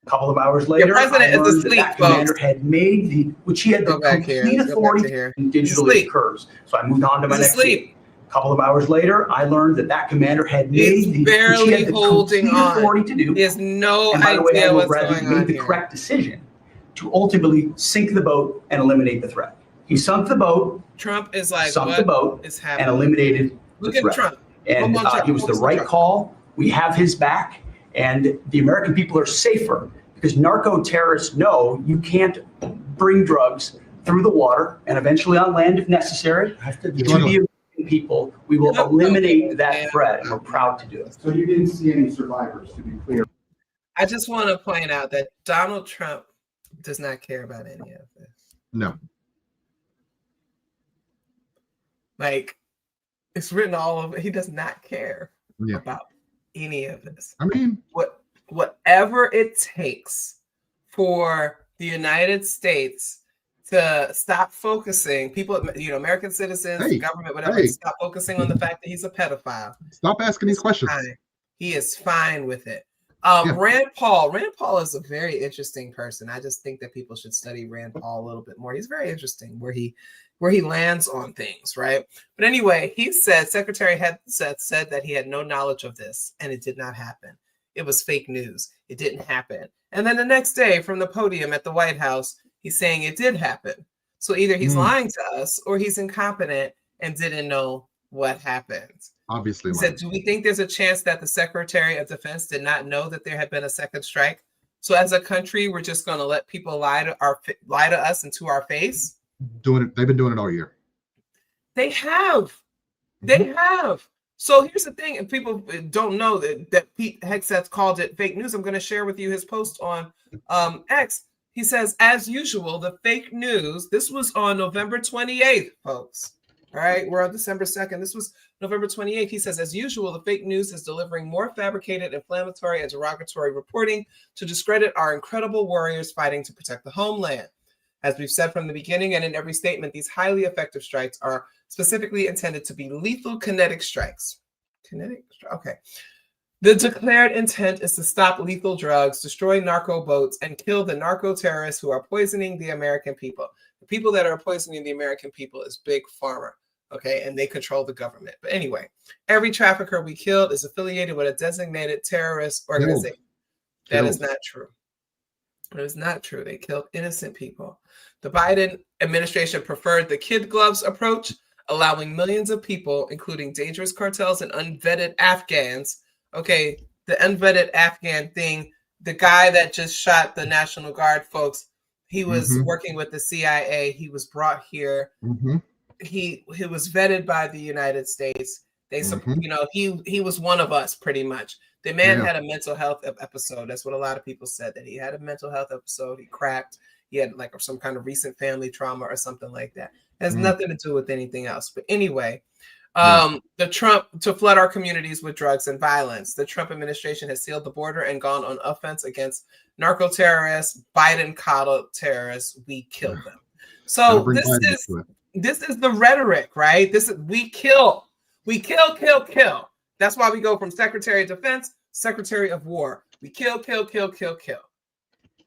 A couple of hours later, your president I learned is asleep, that commander folks. had made which he had the complete authority in digitally occurs. So I moved on to my next scene. A couple of hours later, I learned that commander had made which he had the complete authority to do. He has no and by the way, idea Admiral what's Bradley going made on the here. correct decision to ultimately sink the boat and eliminate the threat. He sunk the boat. Trump is like, sunk what the boat is happening? and eliminated Look the at threat. Trump. And it was the right call. We have his back, and the American people are safer because narco terrorists know you can't bring drugs through the water and eventually on land if necessary to the American people. We will eliminate that threat, and we're proud to do it. So you didn't see any survivors, to be clear. I just want to point out that Donald Trump does not care about any of this. No. Like, it's written all over. He does not care about any of this. I mean, whatever it takes for the United States to stop focusing, people, American citizens, the government, whatever, stop focusing on the fact that he's a pedophile. Stop asking these questions. He is fine with it. Rand Paul is a very interesting person. I just think that people should study Rand Paul a little bit more. He's very interesting where he lands on things, right? But anyway, he said Secretary had said that he had no knowledge of this, and it did not happen. It was fake news. It didn't happen. And then the next day from the podium at the White House, he's saying it did happen. So either he's lying to us or he's incompetent and didn't know what happened. Obviously. He said, do we think there's a chance that the Secretary of Defense did not know that there had been a second strike? So as a country, we're just going to let people lie to us and to our face? They've been doing it all year. They have. They have. So here's the thing, and people don't know that Pete Hegseth called it fake news. I'm going to share with you his post on X. He says, as usual, the fake news, this was on November 28th, folks. All right, we're on December 2nd. This was November 28th. He says, as usual, the fake news is delivering more fabricated, inflammatory, and derogatory reporting to discredit our incredible warriors fighting to protect the homeland. As we've said from the beginning and in every statement, these highly effective strikes are specifically intended to be lethal kinetic strikes. Okay. The declared intent is to stop lethal drugs, destroy narco boats, and kill the narco terrorists who are poisoning the American people. The people that are poisoning the American people is Big Pharma, okay? And they control the government. But anyway, every trafficker we killed is affiliated with a designated terrorist organization. That is not true. It is not true. They killed innocent people. The Biden administration preferred the kid gloves approach, allowing millions of people, including dangerous cartels and unvetted Afghans. Okay, the unvetted Afghan thing, the guy that just shot the National Guard folks, he was working with the CIA. He was brought here. He was vetted by the United States. They, he was one of us pretty much. The man had a mental health episode. That's what a lot of people said, that he had a mental health episode. He cracked. He had like some kind of recent family trauma or something like that. It has nothing to do with anything else. But anyway, the Trump to flood our communities with drugs and violence. The Trump administration has sealed the border and gone on offense against narco terrorists, Biden coddled terrorists. We killed them. So this is the rhetoric, right? This is we kill. That's why we go from Secretary of Defense, Secretary of War. We kill.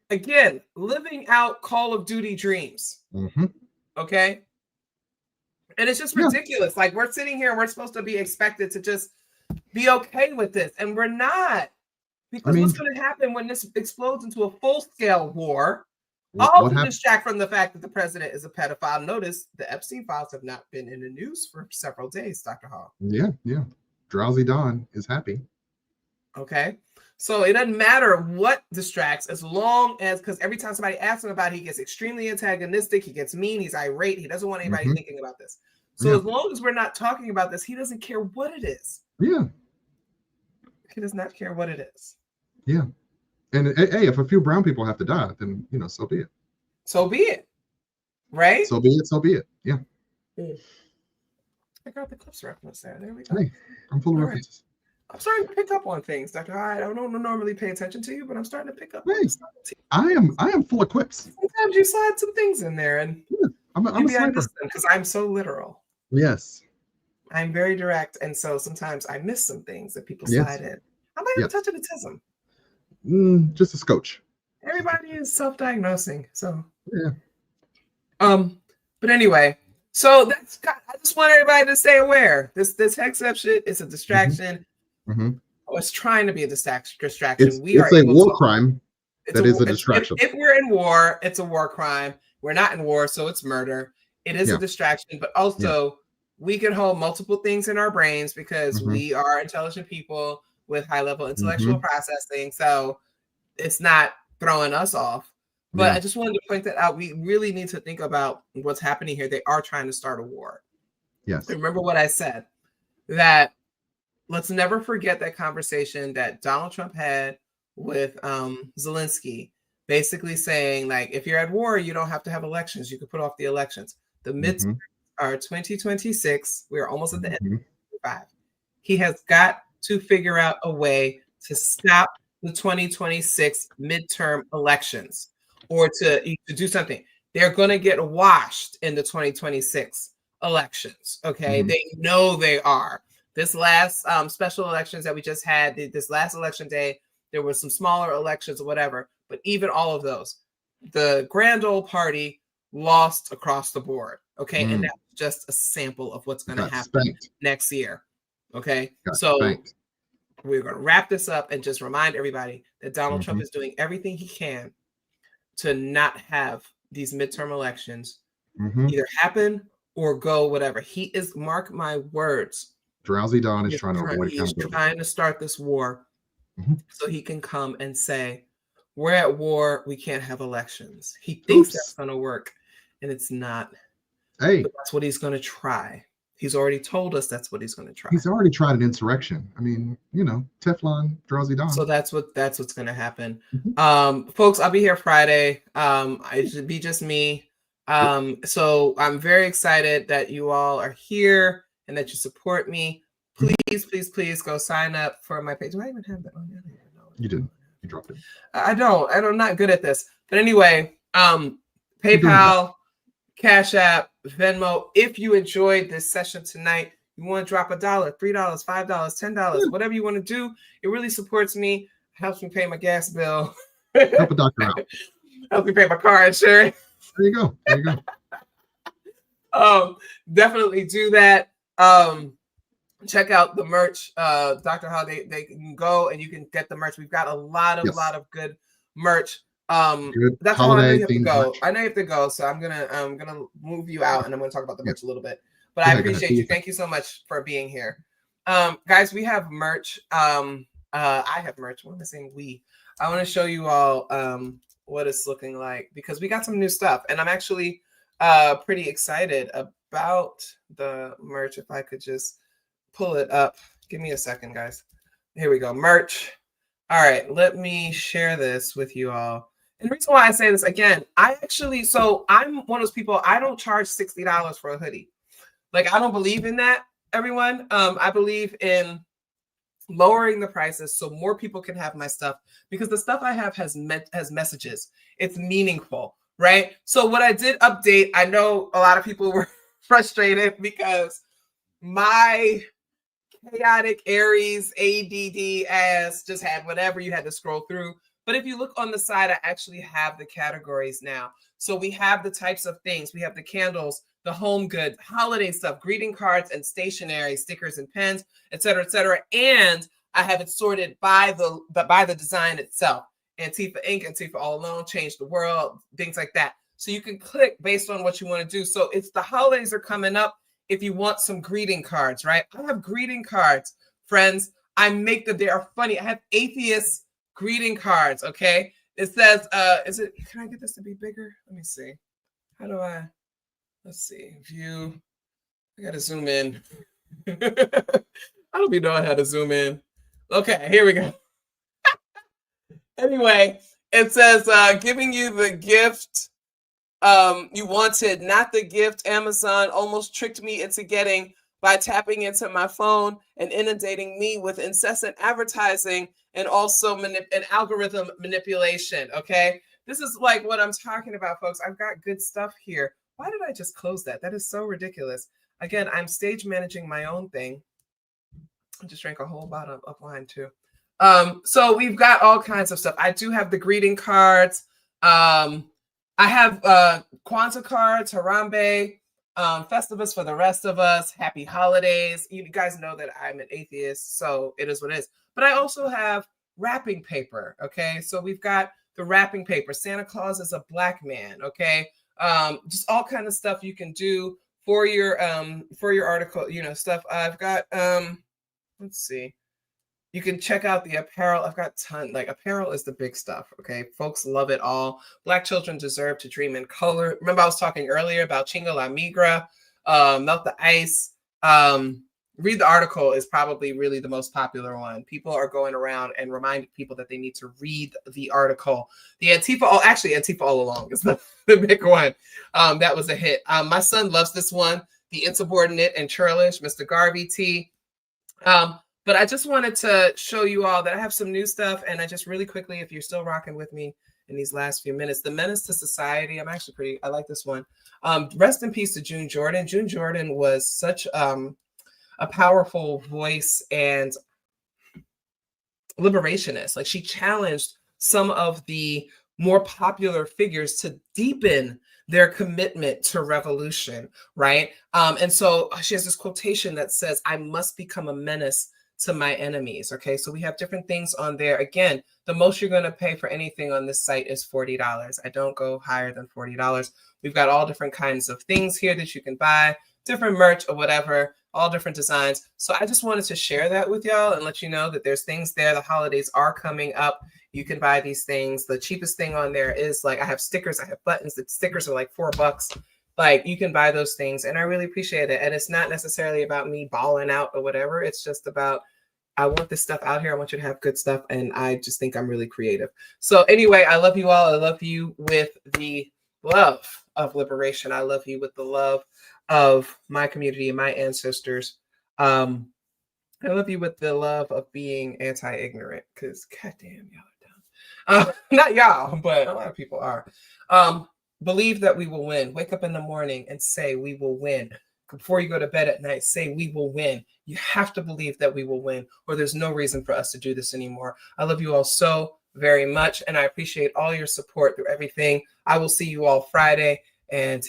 Again, living out Call of Duty dreams. Okay. And it's just ridiculous. Like, we're sitting here and we're supposed to be expected to just be okay with this. And we're not. Because what's going to happen when this explodes into a full-scale war, all to distract from the fact that the president is a pedophile. Notice the Epstein files have not been in the news for several days, Dr. Hall. Yeah. Drowsy Dawn is happy. Okay. So it doesn't matter what distracts, as long as, because every time somebody asks him about it, he gets extremely antagonistic, he gets mean, he's irate, he doesn't want anybody thinking about this. So as long as we're not talking about this, he doesn't care what it is. Yeah. He does not care what it is. Yeah. And hey, if a few brown people have to die, then, so be it. So be it. Right? So be it. Yeah. I got the clips reference there. There we go. Hey, I'm full of references. I'm starting to pick up on things, Dr. I don't normally pay attention to you, but I'm starting to pick up. Hey, I am full of quips. Sometimes you slide some things in there, and I'm a sniper because I'm so literal. Yes. I'm very direct, and so sometimes I miss some things that people slide in. I might have a touch of autism. Just a scotch. Everybody is self-diagnosing, so yeah. But anyway, so I just want everybody to stay aware. This HexApp shit is a distraction. It's trying to be a distraction. It's a war crime. That is a distraction. If we're in war, it's a war crime. We're not in war, so it's murder. It is a distraction, but also we can hold multiple things in our brains because we are intelligent people with high-level intellectual processing. So it's not throwing us off. But I just wanted to point that out. We really need to think about what's happening here. They are trying to start a war. Yes. Remember what I said, that let's never forget that conversation that Donald Trump had with Zelensky, basically saying, like, if you're at war, you don't have to have elections. You can put off the elections. The midterms are 2026. We're almost at the end of 2025. He has got to figure out a way to stop the 2026 midterm elections, or to do something. They're going to get washed in the 2026 elections. Okay. They know they are. This last special elections that we just had, this last election day, there were some smaller elections or whatever, but even all of those, the grand old party lost across the board. Okay. And that's just a sample of what's going to happen next year. Okay. We're going to wrap this up and just remind everybody that Donald Trump is doing everything he can to not have these midterm elections either happen or go whatever. He is, mark my words, Drowsy Dawn is trying to avoid accountability. He's trying to start this war so he can come and say, we're at war, we can't have elections. He thinks that's going to work, and it's not. Hey, but that's what he's going to try. He's already told us that's what he's going to try. He's already tried an insurrection. I mean, Teflon, Drowsy Dawn. So that's what's going to happen. Folks, I'll be here Friday. It should be just me. So I'm very excited that you all are here and that you support me. Please go sign up for my page. Do I even have that on? You didn't. You dropped it. I don't. I'm not good at this. But anyway, PayPal, Cash App, Venmo. If you enjoyed this session tonight, you want to drop $1, $3, $5, $10, whatever you want to do. It really supports me, helps me pay my gas bill. Help a doctor out. Help me pay my car insurance. There you go. Definitely do that. Check out the merch. Dr. How they can go and you can get the merch. We've got a lot of good merch. That's how I know you have to go. I know you have to go, so I'm gonna move you out and I'm gonna talk about the merch a little bit. But I appreciate you. Thank you so much for being here. Guys, we have merch. I have merch. What am I saying? I want to show you all what it's looking like because we got some new stuff and I'm actually pretty excited about the merch. If I could just pull it up. Give me a second, guys. Here we go. Merch. All right, let me share this with you all. And the reason why I say this again, I'm one of those people, I don't charge $60 for a hoodie. Like, I don't believe in that, everyone. I believe in lowering the prices so more people can have my stuff because the stuff I have has messages. It's meaningful, right? So what I did update, I know a lot of people were frustrated because my chaotic Aries ADD ass just had whatever you had to scroll through. But if you look on the side, I actually have the categories now. So we have the types of things. We have the candles, the home good, holiday stuff, greeting cards and stationery, stickers and pens, et cetera, et cetera. And I have it sorted by the design itself. Antifa Inc., Antifa All Alone, Change the World, things like that. So you can click based on what you want to do. So it's the holidays are coming up. If you want some greeting cards, right? I have greeting cards, friends. I make them. They are funny. I have atheist greeting cards, okay? It says, can I get this to be bigger? Let me see. How do I, let's see, view. I got to zoom in. I don't be knowing how to zoom in. Okay, here we go. Anyway, it says, giving you the gift you wanted, not the gift Amazon almost tricked me into getting by tapping into my phone and inundating me with incessant advertising and also an algorithm manipulation. Okay, this is like what I'm talking about, folks. I've got good stuff here. Why did I just close that? That is so ridiculous. Again, I'm stage managing my own thing. I just drank a whole bottle of wine too. So we've got all kinds of stuff. I do have the greeting cards. I have Kwanzaa cards, Harambe, Festivus for the rest of us, Happy Holidays. You guys know that I'm an atheist, so it is what it is. But I also have wrapping paper, okay? So we've got the wrapping paper. Santa Claus is a black man, okay? Just all kind of stuff you can do for your article, stuff. I've got, let's see. You can check out the apparel. I've got tons. Like, apparel is the big stuff, okay? Folks love it all. Black children deserve to dream in color. Remember I was talking earlier about Chinga La Migra, Melt the Ice. Read the article is probably really the most popular one. People are going around and reminding people that they need to read the article. The Antifa All Along is the big one. That was a hit. My son loves this one. The Insubordinate and Churlish, Mr. Garvey T. But I just wanted to show you all that I have some new stuff. And I just really quickly, if you're still rocking with me in these last few minutes, The Menace to Society. I like this one. Rest in peace to June Jordan. June Jordan was such a powerful voice and liberationist. Like, she challenged some of the more popular figures to deepen their commitment to revolution, right? And so she has this quotation that says, "I must become a menace to my enemies." Okay, so we have different things on there. Again, the most you're going to pay for anything on this site is $40. I don't go higher than $40. We've got all different kinds of things here that you can buy, different merch or whatever, all different designs. So I just wanted to share that with y'all and let you know that there's things there. The holidays are coming up. You can buy these things. The cheapest thing on there is, like, I have stickers, I have buttons. The stickers are like $4. Like, you can buy those things, and I really appreciate it. And it's not necessarily about me balling out or whatever. It's just about, I want this stuff out here. I want you to have good stuff, and I just think I'm really creative. So anyway, I love you all. I love you with the love of liberation. I love you with the love of my community and my ancestors. I love you with the love of being anti-ignorant, because goddamn, y'all are dumb. Not y'all, but a lot of people are. Believe that we will win. Wake up in the morning and say we will win. Before you go to bed at night, say we will win. You have to believe that we will win, or there's no reason for us to do this anymore. I love you all so very much, and I appreciate all your support through everything. I will see you all Friday, and